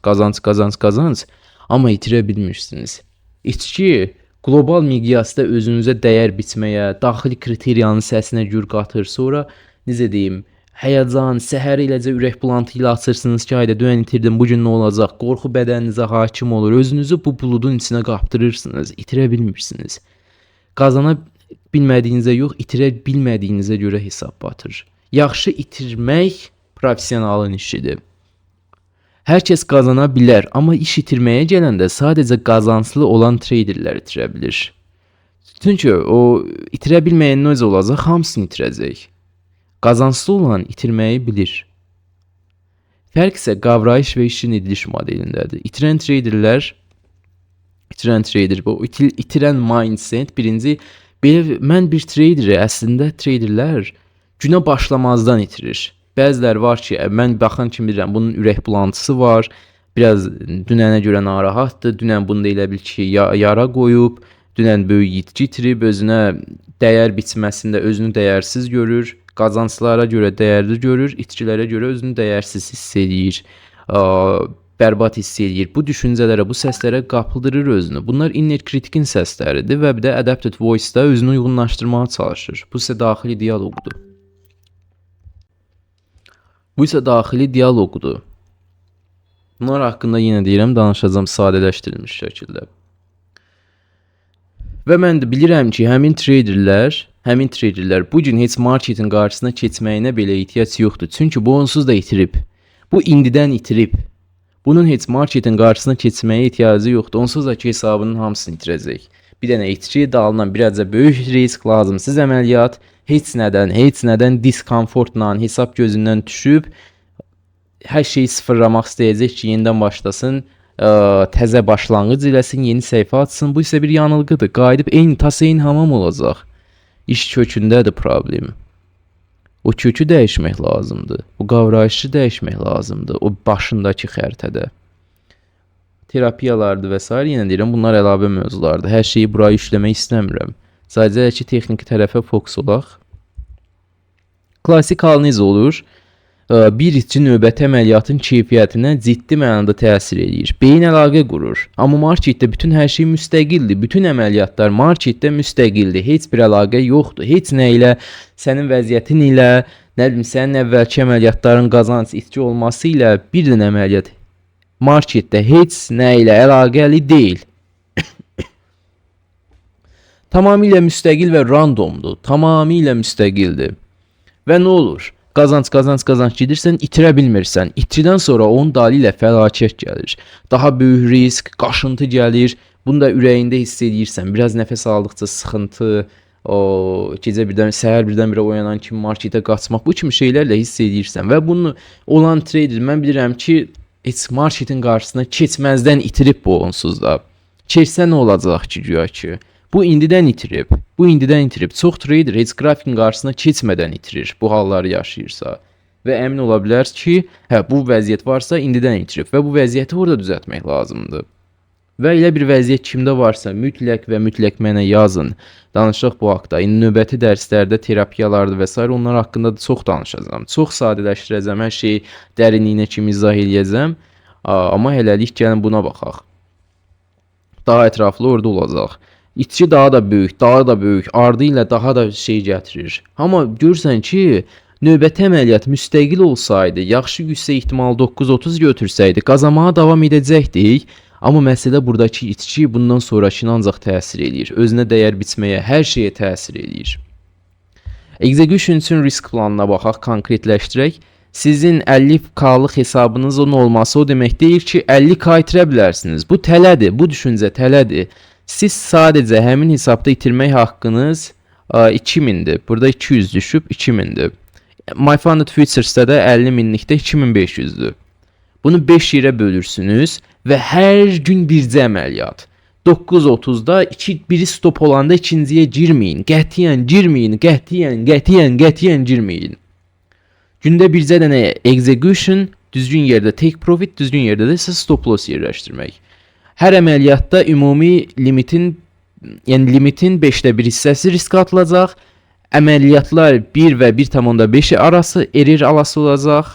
qazanc, amma itirə bilmirsiniz. İçki qlobal miqyasda özünüzə dəyər biçməyə, daxili kriteriyanın səsinə gür qatır. Sonra necə deyim, həyəcan, səhər eləcə ürək bulantı ilə açırsınız ki, ayda dünən itirdim, bu gün nə olacaq? Qorxu bədəninizə hakim olur. Özünüzü bu buludun içinə qapdırırsınız, itirə bilmirsiniz. Qazana bilmədiyinizə yox, itirə bilmədiyinizə görə hesab batır. Yaxşı itirmək professionalın işidir. Hər kəs qazana bilər, amma iş itirməyə gələndə sadəcə qazanclı olan traderlər itirə bilir. Çünki o itirə bilməyən necə olacaq, hamısını itirəcək. Qazanclı olan itirməyi bilir. Fərq isə qavrayış və işin ediliş modelindədir. İtirən trader, bu itirən mindset birinci. Belə, mən bir traderi, əslində traderlər günə başlamazdan itirir. Bəzilər var ki, mən baxan kimi bilirəm, bunun ürək bulantısı var, biraz dünənə görə narahatdır, dünən bunu da elə bil ki, yara qoyub, dünən böyük yitki itirib, özünə dəyər biçməsində özünü dəyərsiz görür, qazanclara görə dəyərli görür, itkilərə görə özünü dəyərsiz hiss edir, bərbad hiss edir. Bu düşüncələrə, bu səslərə qapıldırır özünü. Bunlar inner kritikin səsləridir və bir də adapted voice-da özünü uyğunlaşdırmağa çalışır. Bu isə daxili dialoqdur. Bunlar haqqında yenə deyirəm, danışacağım sadələşdirilmiş şəkildə. Və mən də bilirəm ki, həmin traderlər bu gün heç marketin qarşısına keçməyinə belə ehtiyac yoxdur. Çünki bu onsuz da itirib. Bu indidən itirib. Bunun heç marketin qarşısına keçməyə ehtiyacı yoxdur. Onsuz da ki, hesabının hamısını itirəcək. Bir dənə itki, dalından birazca böyük risk, lazımsız əməliyyat, heç nədən diskomfortla, hesab gözündən düşüb, hər şeyi sıfırlamaq istəyəcək ki, yenidən başlasın, təzə başlanğıc eləsin, yeni səhifə açsın. Bu isə bir yanılğıdır. Qayıdıb eyni hamam olacaq. İş kökündədir problem. O kökü dəyişmək lazımdır. O qavrayışı dəyişmək lazımdır. O başındakı xəritədə. Terapiyalardır və s. Yenə deyirəm, bunlar əlavə mövzulardır. Hər şeyi buraya işləmək istəmirəm. Sadəcə ki, texniki tərəfə fokus olaq. Klasik hal necə olur? Bir itki növbəti əməliyyatın keyfiyyətinə ciddi mənada təsir edir. Beyin əlaqə qurur. Amma marketdə bütün hər şey müstəqildir. Bütün əməliyyatlar marketdə müstəqildir. Heç bir əlaqə yoxdur. Heç nə ilə, sənin vəziyyətin ilə, nə bilim, sənin əvvəlki əməliyyatların qazanc itki olması ilə bir dənə əməliyyat marketdə heç nə ilə əlaqəli deyil. Tamamilə müstəqil və randomdur. Tamamilə müstəqildir. Və nə olur? Qazanc gedirsən, itirə bilmirsən. İtkidən sonra onun dalı ilə fəlakət gəlir. Daha böyük risk, qaşıntı gəlir. Bunu da ürəyində hiss edirsən. Biraz nəfəs aldıqca sıxıntı, gecə birdən, səhər birdən-birə oyanan kimi marketə qaçmaq, bu kimi şeylərlə hiss edirsən. Və bunu olan trader, mən bilirəm ki, heç marketin qarşısına keçməzdən itirib bu onsuz da. Keçsə nə olacaq ki, güya ki? Bu indidən itirib. Çox trader heç qrafikin qarşısına keçmədən itirir bu halları yaşayırsa. Və əmin ola bilər ki, bu vəziyyət varsa indidən itirib və bu vəziyyəti orada düzəltmək lazımdır. Və elə bir vəziyyət kimdə varsa mütləq mənə yazın. Danışaq bu haqda. İndi növbəti dərslərdə terapiyalardır və s. onlar haqqında da çox danışacağam. Çox sadələşdirəcəm, hər şeyi dərinliyinə kimi izah eləyəcəm. Amma hələlik gəlin buna baxaq. Daha ətraflı orada olacaq. İçki daha da böyük, daha da böyük, ardı ilə daha da şey gətirir. Amma görürsən ki, növbəti əməliyyat müstəqil olsaydı, yaxşı yüksək ehtimal 930 götürsəydi, qazanmağa davam edəcəkdik. Amma məsələ buradakı içki bundan sonrakına ancaq təsir eləyir. Özünə dəyər biçməyə, hər şeyə təsir eləyir. Execution üçün risk planına baxaq, konkretləşdirək. Sizin 50K-lıq hesabınızın olması o demək deyil ki, 50K itirə bilərsiniz. Bu tələdir, bu düşüncə tələdir. Siz sadəcə həmin hesabda itirmək haqqınız 2000-dir. Burada 200 düşüb 2000-dir. My Funded Futures'da da 50 minlikdə 2500-dür. Bunu 5 yerə bölürsünüz və hər gün bircə əməliyyat. 9:30-da biri stop olanda ikinciyə girməyin. Qətiyyən girməyin, qətiyyən girməyin. Gündə bircə dənə execution, düzgün yerdə take profit, düzgün yerdə də isə stop loss yerləşdirmək. Hər əməliyyatda ümumi limitin 5də 1 hissəsi risk atılacaq. Əməliyyatlar 1 və 1,5 arası error alası olacaq.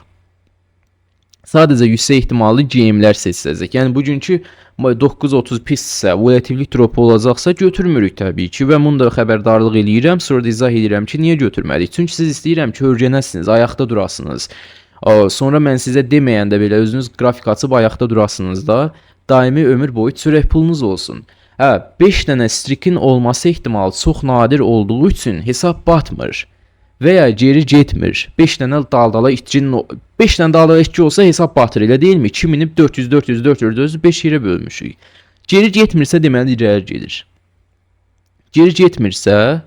Sadəcə yüksək ehtimallı GM-lər seçiləcək. Yəni bugünkü 9:30 pissə, volatillik drop olacaqsa götürmürük təbii ki və bunu da xəbərdarlıq eləyirəm. Sonra da izah edirəm ki, niyə götürmədik? Çünki siz istəyirəm ki, öyrənəsiniz, ayaqda durasınız. Sonra mən sizə deməyəndə belə özünüz qrafik açıb ayaqda durasınız da, daimi ömür boyu çörək pulunuz olsun. 5 dənə strikin olması ehtimalı çox nadir olduğu üçün hesab batmır və ya geri getmir. 5 dənə daldala itki olsa hesab batır, elə deyilmi? 2000-i 400 5 yerə bölmüşük. Geri getmirsə deməli irəli gedir. Geri getmirsə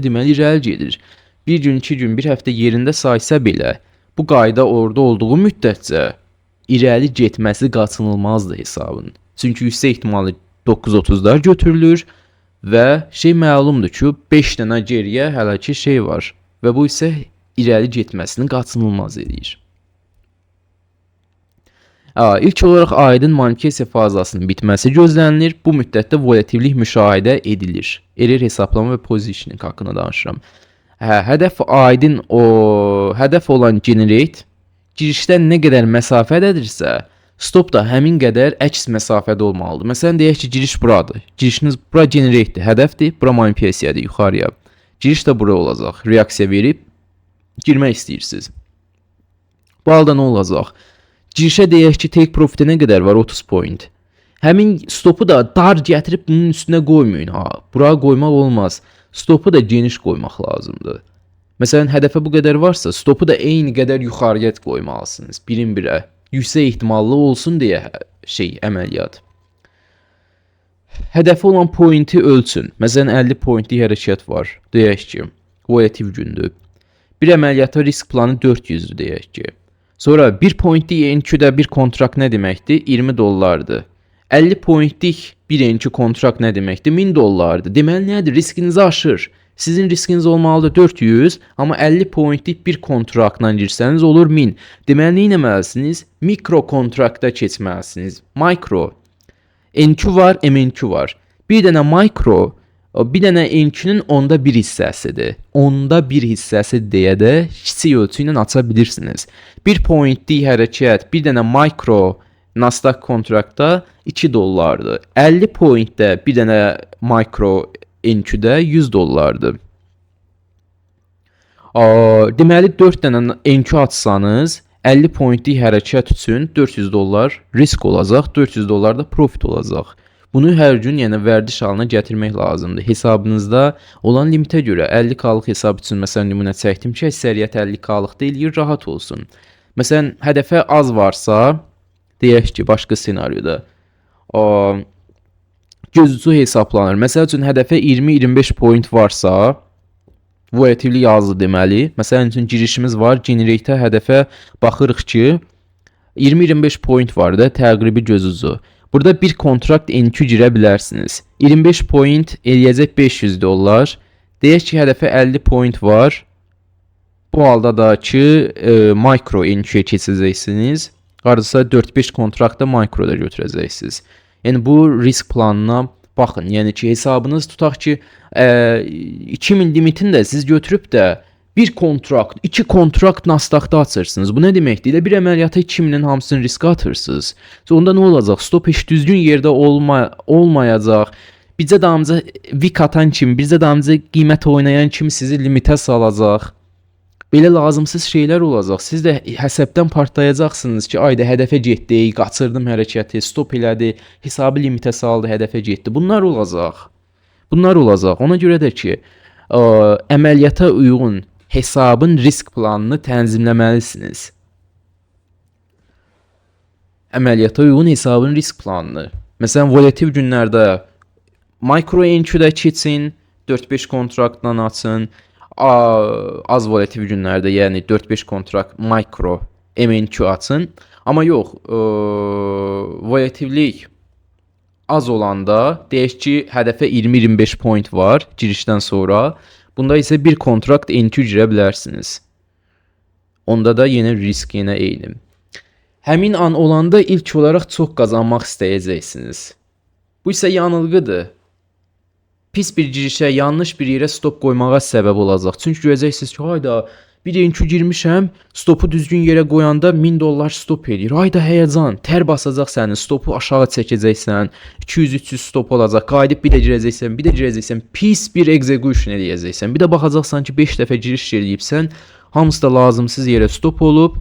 deməli irəli gedir. Bir gün, 2 gün, bir həftə yerində saysa belə, bu qayda orada olduğu müddətcə irəli getməsi qaçınılmazdır hesabın. Çünki yüksək ehtimalı 9:30'lar götürülür və şey məlumdur ki, 5 dənə geriyə hələ ki şey var və bu isə irəli getməsini qaçınılmaz edir. İlk olaraq ayın manipülyasiya fazasının bitməsi gözlənilir. Bu müddətdə volatillik müşahidə edilir. Error hesablama və positioning haqqında danışıram. Hədəf olan generate girişdən nə qədər məsafədədirsə, stop da həmin qədər əks məsafədə olmalıdır. Məsələn, deyək ki, giriş buradır. Girişiniz bura generate'dir, hədəfdir, bura manipülyasiyadır, yuxarıya. Giriş də bura olacaq. Reaksiya verib girmək istəyirsiniz. Bu halda nə olacaq? Girişə deyək ki, take profit'e nə qədər var? 30 point. Həmin stopu da dar gətirib bunun üstünə qoymayın. Bura qoymaq olmaz. Stopu da geniş qoymaq lazımdır. Məsələn, hədəfə bu qədər varsa, stopu da eyni qədər yuxarıya qoymalısınız. Birin birə. Yüksək ehtimallı olsun deyə əməliyyat. Hədəfi olan pointi ölçün. Məsələn, 50 pointli hərəkət var. Deyək ki, volatil gündür. Bir əməliyyata risk planı 400'dür deyək ki. Sonra 1 pointli NQ-də bir kontrakt nə deməkdir? 20 dollardır. 50 pointlik bir NQ kontrakt nə deməkdir? 1000 dollardır. Deməli nədir? Riskinizi aşır. Sizin riskiniz olmalıdır 400, amma 50 pointlik bir kontraktla girsəniz olur 1000. Deməli nə etməlisiniz? Mikro kontrakta keçməlisiniz. Mikro. NQ var, MNQ var. Bir dənə mikro, bir dənə NQ-nin 1/10 hissəsidir. 1/10 hissəsi deyə də kiçik ölçü ilə aça bilirsiniz. 1 pointlik hərəkət, bir dənə mikro Nasdaq kontrakta 2 dollardır. 50 pointdə bir dənə mikro NQ-də 100 dollardır. Deməli 4 dənə NQ atsanız 50 pointlik hərəkət üçün 400 dollar risk olacaq, 400 dollar da profit olacaq. Bunu hər gün vərdiş halına gətirmək lazımdır. Hesabınızda olan limitə görə 50K-lıq hesab üçün məsələn nümunə çəkdim ki, əksəriyyət 50K-lıq deyil, rahat olsun. Məsələn, hədəfə az varsa, deyək ki, başqa senaryoda gözücü hesablanır. Məsəl üçün hədəfə 20-25 point varsa, volatillik azdır deməli. Məsələn üçün girişimiz var, generate hədəfə baxırıq ki, 20-25 point var da təqribi gözücü. Burada bir kontrakt NQ girə bilərsiniz. 25 point eləyəcək 500 dollar. Deyək ki, hədəfə 50 point var. Bu halda da ki, mikro NQ-yə keçəcəksiniz. Qarşısa 4-5 kontrakta mikroda götürəcəksiniz. Yəni bu risk planına baxın. Yəni ki, hesabınız tutaq ki, 2000 limitini də siz götürüb də Bir kontrakt, iki kontrakt Nasdaqda açırsınız. Bu nə deməkdir? Elə bir əməliyyata 2000-in hamısını riskə atırsınız. Onda nə olacaq? Stop heç düzgün yerdə olmayacaq. Bizə damcı vik atan kimi, bizə damcı qiymət oynayan kimi sizi limitə salacaq. Belə lazımsız şeylər olacaq. Siz də həsəbdən partlayacaqsınız ki, ayda hədəfə getdi, qaçırdım hərəkəti, stop elədi, hesabı limitə saldı, hədəfə getdi. Bunlar olacaq. Bunlar olacaq. Ona görə də ki, əməliyyata uyğun hesabın risk planını tənzimləməlisiniz. Əməliyyata uyğun hesabın risk planını. Məsələn, volatil günlərdə mikro NQ-də keçin, 4-5 kontraktdan açın. Az volatil günlərdə, yəni 4-5 kontrakt mikro MNQ açın. Amma yox, volatillik az olanda deyək ki, hədəfə 20-25 point var girişdən sonra. Bunda isə bir kontrakt NQ girə bilərsiniz. Onda da yenə risk yenə eyni. Həmin an olanda ilk olaraq çox qazanmaq istəyəcəksiniz. Bu isə yanılğıdır. Pis bir girişə, yanlış bir yerə stop qoymağa səbəb olacaq. Çünki görəcəksiniz ki, hayda, bir NQ girmişəm, stopu düzgün yerə qoyanda $1000 stop edir. Hayda, həyəcan, tər basacaq sənin, stopu aşağı çəkəcəksən, 200-300 stop olacaq, qayıdıb bir də girəcəksən, pis bir execution eləyəcəksən. Bir də baxacaqsan ki, 5 dəfə giriş eləyibsən, hamısı da lazımsız yerə stop olub,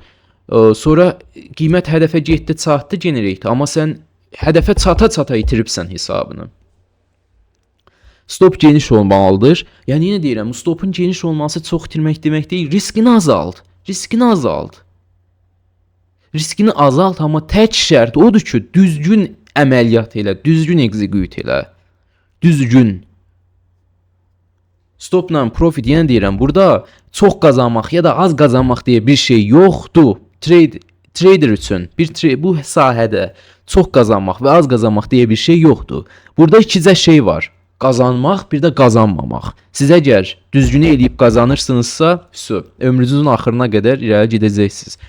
sonra qiymət hədəfə getdi, çatdı generate, amma sən hədəfə çata-çata itiribsən hesabını. Stop geniş olmalıdır. Yəni yenə deyirəm, stopun geniş olması çox itirmək demək deyil. Riskini azalt. Riskini azalt, amma tək şərt odur ki, düzgün əməliyyat elə, düzgün execute elə. Düzgün. Stopla profit, yenə deyirəm, burada çox qazanmaq ya da az qazanmaq deyə bir şey yoxdur. Trader üçün bu sahədə çox qazanmaq və az qazanmaq deyə bir şey yoxdur. Burada ikicə şey var. Qazanmaq, bir də qazanmamaq. Siz əgər düzgünü eləyib qazanırsınızsa, ömrünüzün axırına qədər irəli gedəcəksiniz.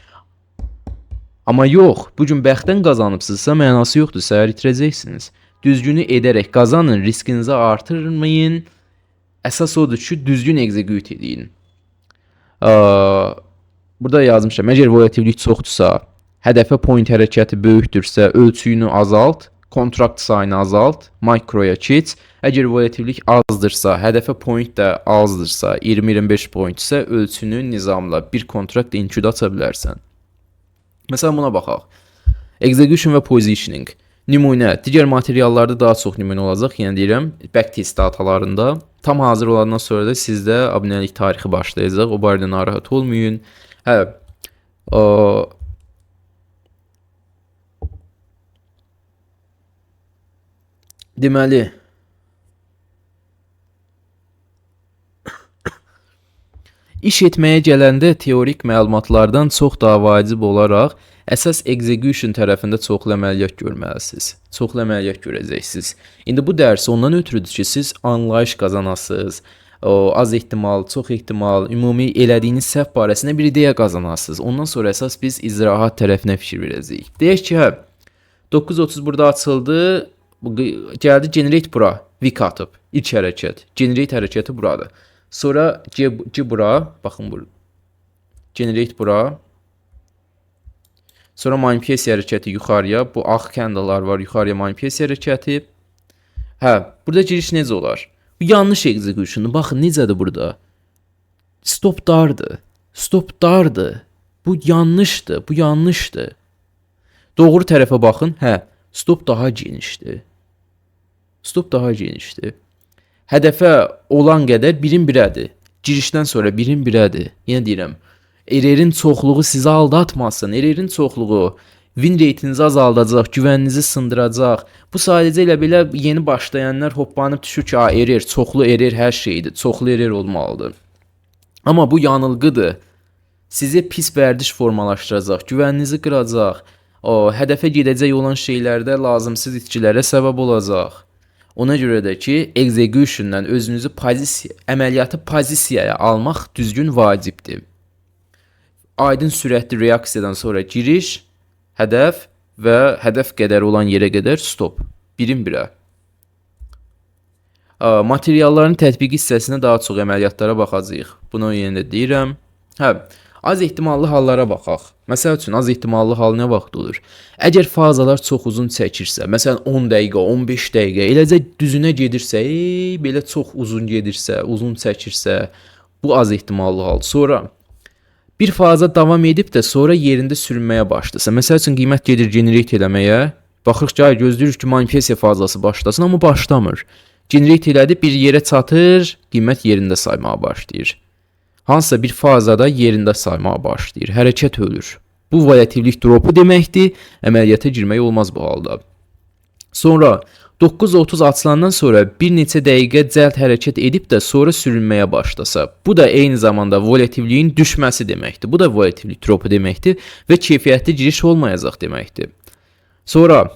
Amma yox, bugün bəxtdən qazanıbsınızsa, mənası yoxdur, səhər itirəcəksiniz. Düzgünü edərək qazanın, riskinizi artırmayın. Əsas odur ki, düzgün execute edin. Burada yazmışam, əgər volatillik çoxdursa, hədəfə point hərəkəti böyükdürsə, ölçüyünü azalt, kontrakt sayını azalt, mikroya keç. Əgər volatillik azdırsa, hədəfə point də azdırsa, 20-25 point isə ölçünü nizamla bir kontrakt NQ-də aça bilərsən. Məsələn, buna baxaq. Execution və positioning. Nümunə, digər materiallarda daha çox nümunə olacaq. Yəni deyirəm, backtest datalarında. Tam hazır olandan sonra da sizdə abunəlik tarixi başlayacaq. O barədə narahat olmayın. Deməli, İş etməyə gələndə teorik məlumatlardan çox daha vacib olaraq əsas execution tərəfində çoxlu əməliyyat görməlisiniz. Çoxlu əməliyyat görəcəksiniz. İndi bu dərs ondan ötürüdür ki, siz anlayış qazanasınız, az ehtimal, çox ehtimal, ümumi elədiyiniz səhv barəsində bir ideya qazanasınız. Ondan sonra əsas biz icraat tərəfinə fikir verəcəyik. Deyək ki, 9.30 burada açıldı, gəldi generate bura, vik atıb, ilk hərəkət, generate hərəkəti buradır. Sonra C bura, baxın bura, generate bura. Sonra manipulasiya hərəkəti yuxarıya, bu ağ candle'lar var, yuxarıya manipulasiya hərəkəti. Burada giriş necə olar? Bu yanlış execution'dur. Baxın necədir burada? Stop dardır. Bu yanlışdır. Doğru tərəfə baxın. Stop daha genişdir. Hədəfə olan qədər 1-in 1-ədir. Girişdən sonra 1-in 1-ədir. Yenə deyirəm, error'in çoxluğu sizi aldatmasın. Error'in çoxluğu win rate'inizi azaldacaq, güvəninizi sındıracaq. Bu sadəcə ilə belə yeni başlayanlar hoppanıb düşür ki, error, çoxlu error hər şeydir. Çoxlu error olmalıdır. Amma bu yanılğıdır. Sizə pis vərdiş formalaşdıracaq, güvəninizi qıracaq. Hədəfə gedəcək olan şeylərdə lazımsız itkilərə səbəb olacaq. Ona görə də ki, execution'dan özünüzü əməliyyatı pozisiyaya almaq düzgün vacibdir. Aydın sürətli reaksiyadan sonra giriş, hədəf və hədəf qədər olan yerə qədər stop. 1-in 1-ə. Materialların tətbiqi hissəsinə daha çox əməliyyatlara baxacağıq. Bunu yenə də deyirəm. Hə, az ehtimallı hallara baxaq. Məsəl üçün az ehtimallı hal nə vaxt olur? Əgər fazalar çox uzun çəkirsə, məsələn 10 dəqiqə, 15 dəqiqə, eləcə düzünə gedirsə, belə çox uzun gedirsə, uzun çəkirsə, bu az ehtimallı hal. Sonra bir faza davam edib də sonra yerində sürünməyə başlasa, məsəl üçün qiymət gedir generate eləməyə, baxırıq ki, gözləyirik ki, manipulasiya fazası başlasın, amma başlamır. Generate elədi, bir yerə çatır, qiymət yerində saymağa başlayır. Hansısa bir fazada yerində saymağa başlayır. Hərəkət ölür. Bu volatillik dropu deməkdir. Əməliyyata girmək olmaz bu halda. Sonra 9:30 açılandan sonra bir neçə dəqiqə cəld hərəkət edib də sonra sürünməyə başlasa, bu da eyni zamanda volatilliyin düşməsi deməkdir. Bu da volatillik dropu deməkdir və keyfiyyətli giriş olmayacaq deməkdir. Sonra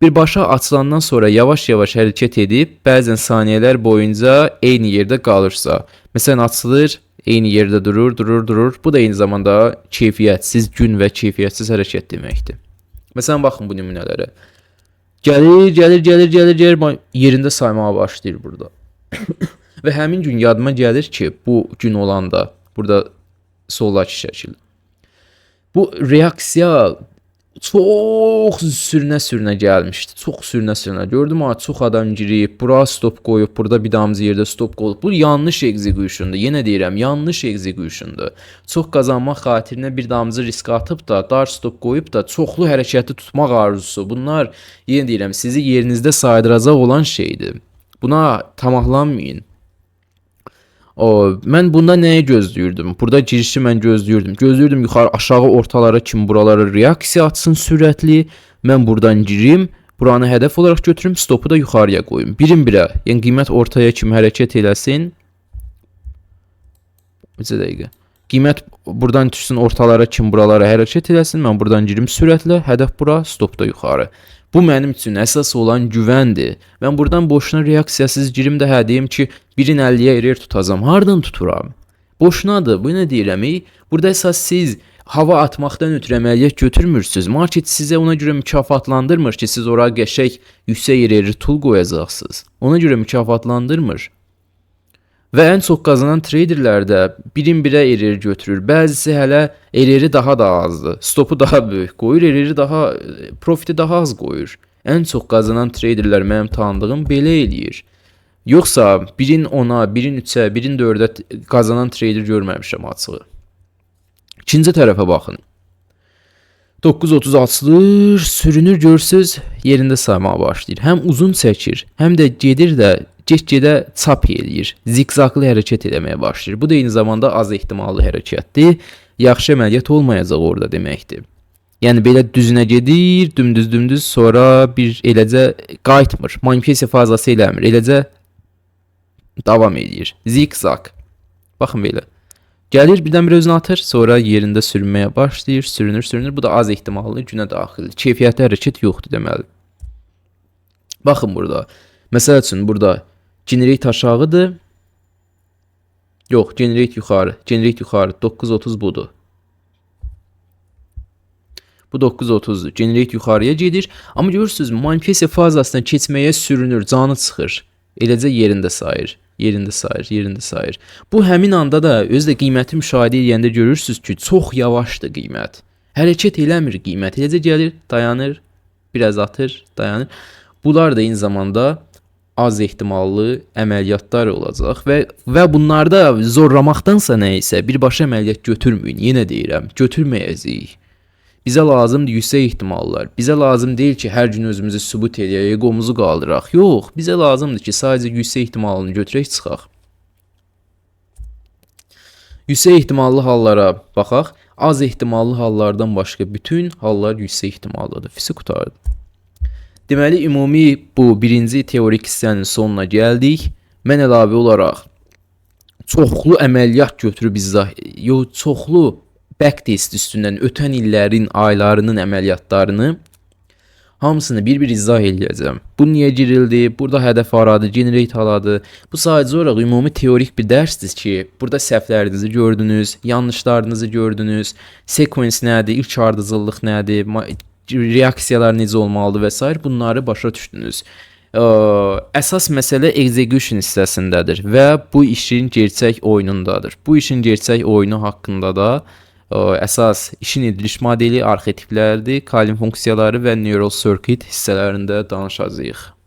birbaşa açılandan sonra yavaş-yavaş hərəkət edib, bəzən saniyələr boyunca eyni yerdə qalırsa, məsələn açılır, eyni yerdə durur. Bu da eyni zamanda keyfiyyətsiz gün və keyfiyyətsiz hərəkət deməkdir. Məsələn baxın bu nümunələrə. Gəlir, yerində saymağa başlayır burada. Və həmin gün yadıma gəlir ki, bu gün olanda, burada soldakı şəkil. Bu reaksiya çox sürünə gəlmişdi. Çox sürünə. Gördüm ha, çox adam girib, bura stop qoyub, burada bir damcı yerdə stop qoyub. Bu yanlış execution'dur. Yenə deyirəm, yanlış execution'dur. Çox qazanmaq xatirinə bir damcı riskə atıb da, dar stop qoyub da, çoxlu hərəkəti tutmaq arzusu. Bunlar, yenə deyirəm, sizi yerinizdə saydıracaq olan şeydir. Buna tamahlanmayın. Mən bunda nəyə gözləyirdim? Burada girişi mən gözləyirdim. Gözləyirdim yuxarı aşağı ortalara kimi buralara reaksiya atsın sürətli. Mən buradan girim, buranı hədəf olaraq götürüm, stopu da yuxarıya qoyum. Birin-birə, yəni qiymət ortaya kimi hərəkət eləsin. Necə dəqiqə? Qiymət buradan düşsün ortalara kimi buralara hərəkət eləsin. Mən buradan girim sürətlə, hədəf bura, stop da yuxarı. Bu mənim üçün əsas olan güvəndir. Mən buradan boşuna reaksiyasız girim də hə deyim ki, 1.50-yə erer tutacam. Hardan tuturam? Boşunadır. Bu nə deyirəm? Burada əsas siz hava atmaqdan ötürü əməliyyat götürmürsünüz. Market sizə ona görə mükafatlandırmır ki, siz ora qəşəng yüksək ereri tul qoyacaqsınız. Ona görə mükafatlandırmır. Və ən çox qazanan traderlər də birin-birə erer götürür. Bəzisi hələ ereri daha da azdır. Stopu daha böyük qoyur, ereri daha, profiti daha az qoyur. Ən çox qazanan traderlər mənim tanıdığım belə eləyir. Yoxsa 1-in 10-a, 1-in 3-ə, 1-in 4-ə qazanan trader görməmişəm açığı. İkinci tərəfə baxın. 9:30 açılır, sürünür, görsüz, yerində saymağa başlayır. Həm uzun çəkir, həm də gedir də get-gedə çap eləyir. Zigzaqlı hərəkət eləməyə başlayır. Bu da eyni zamanda az ehtimallı hərəkətdir. Yaxşı əməliyyat olmayacaq orada deməkdir. Yəni belə düzünə gedir, dümdüz, sonra bir eləcə qayıtmır. Manipulasiya fazası eləmir. Eləcə davam eləyir. Zigzaq. Baxın belə. Gəlir, birdən-birə özünü atır, sonra yerində sürünməyə başlayır, sürünür. Bu da az ehtimallı günə daxildir. Keyfiyyətli hərəkət yoxdur deməli. Baxın burada. Məsəl üçün burada generate aşağıdır. Yox, generate yuxarı. 9:30 budur. Bu 9:30'dur. Generate yuxarıya gedir. Amma görürsünüz, manipulasiya fazasına keçməyə sürünür, canı çıxır. Eləcə yerində sayır. Bu həmin anda da özdə qiyməti müşahidə edəndə görürsünüz ki, çox yavaşdır qiymət. Hərəkət eləmir qiymət. Eləcə gəlir, dayanır, biraz atır, dayanır. Bunlar da eyni zamanda az ehtimallı əməliyyatlar olacaq və bunlarda zorlamaqdansa nə isə birbaşa əməliyyat götürməyin. Yenə deyirəm, götürməyəcəyik. Bizə lazımdır yüksək ehtimallar. Bizə lazım deyil ki, hər gün özümüzü sübut edək, egomuzu qaldıraq. Yox, bizə lazımdır ki, sadəcə yüksək ehtimalını götürək çıxaq. Yüksək ehtimallı hallara baxaq. Az ehtimallı hallardan başqa bütün hallar yüksək ehtimallıdır. Fisi qutardı. Deməli, ümumi bu birinci teorik hissənin sonuna gəldik. Mən əlavə olaraq çoxlu əməliyyat götürüb çoxlu backtest üstündən ötən illərin, aylarının əməliyyatlarını hamısını bir-bir izah edəcəm. Bu niyə girildi? Burada hədəf haradır, generate haradır? Bu sadəcə olaraq ümumi teorik bir dərsdir ki, burada səhvlərinizi gördünüz, yanlışlarınızı gördünüz, sequence nədir, ilk ardıcıllıq nədir, reaksiyalar necə olmalıdır və s. bunları başa düşdünüz. Əsas məsələ execution hissəsindədir və bu işin gerçək oyunundadır. Bu işin gerçək oyunu haqqında da əsas işin ediliş modeli, arxetiplərdir, Kotlin funksiyaları və neural circuit hissələrində danışacağıq.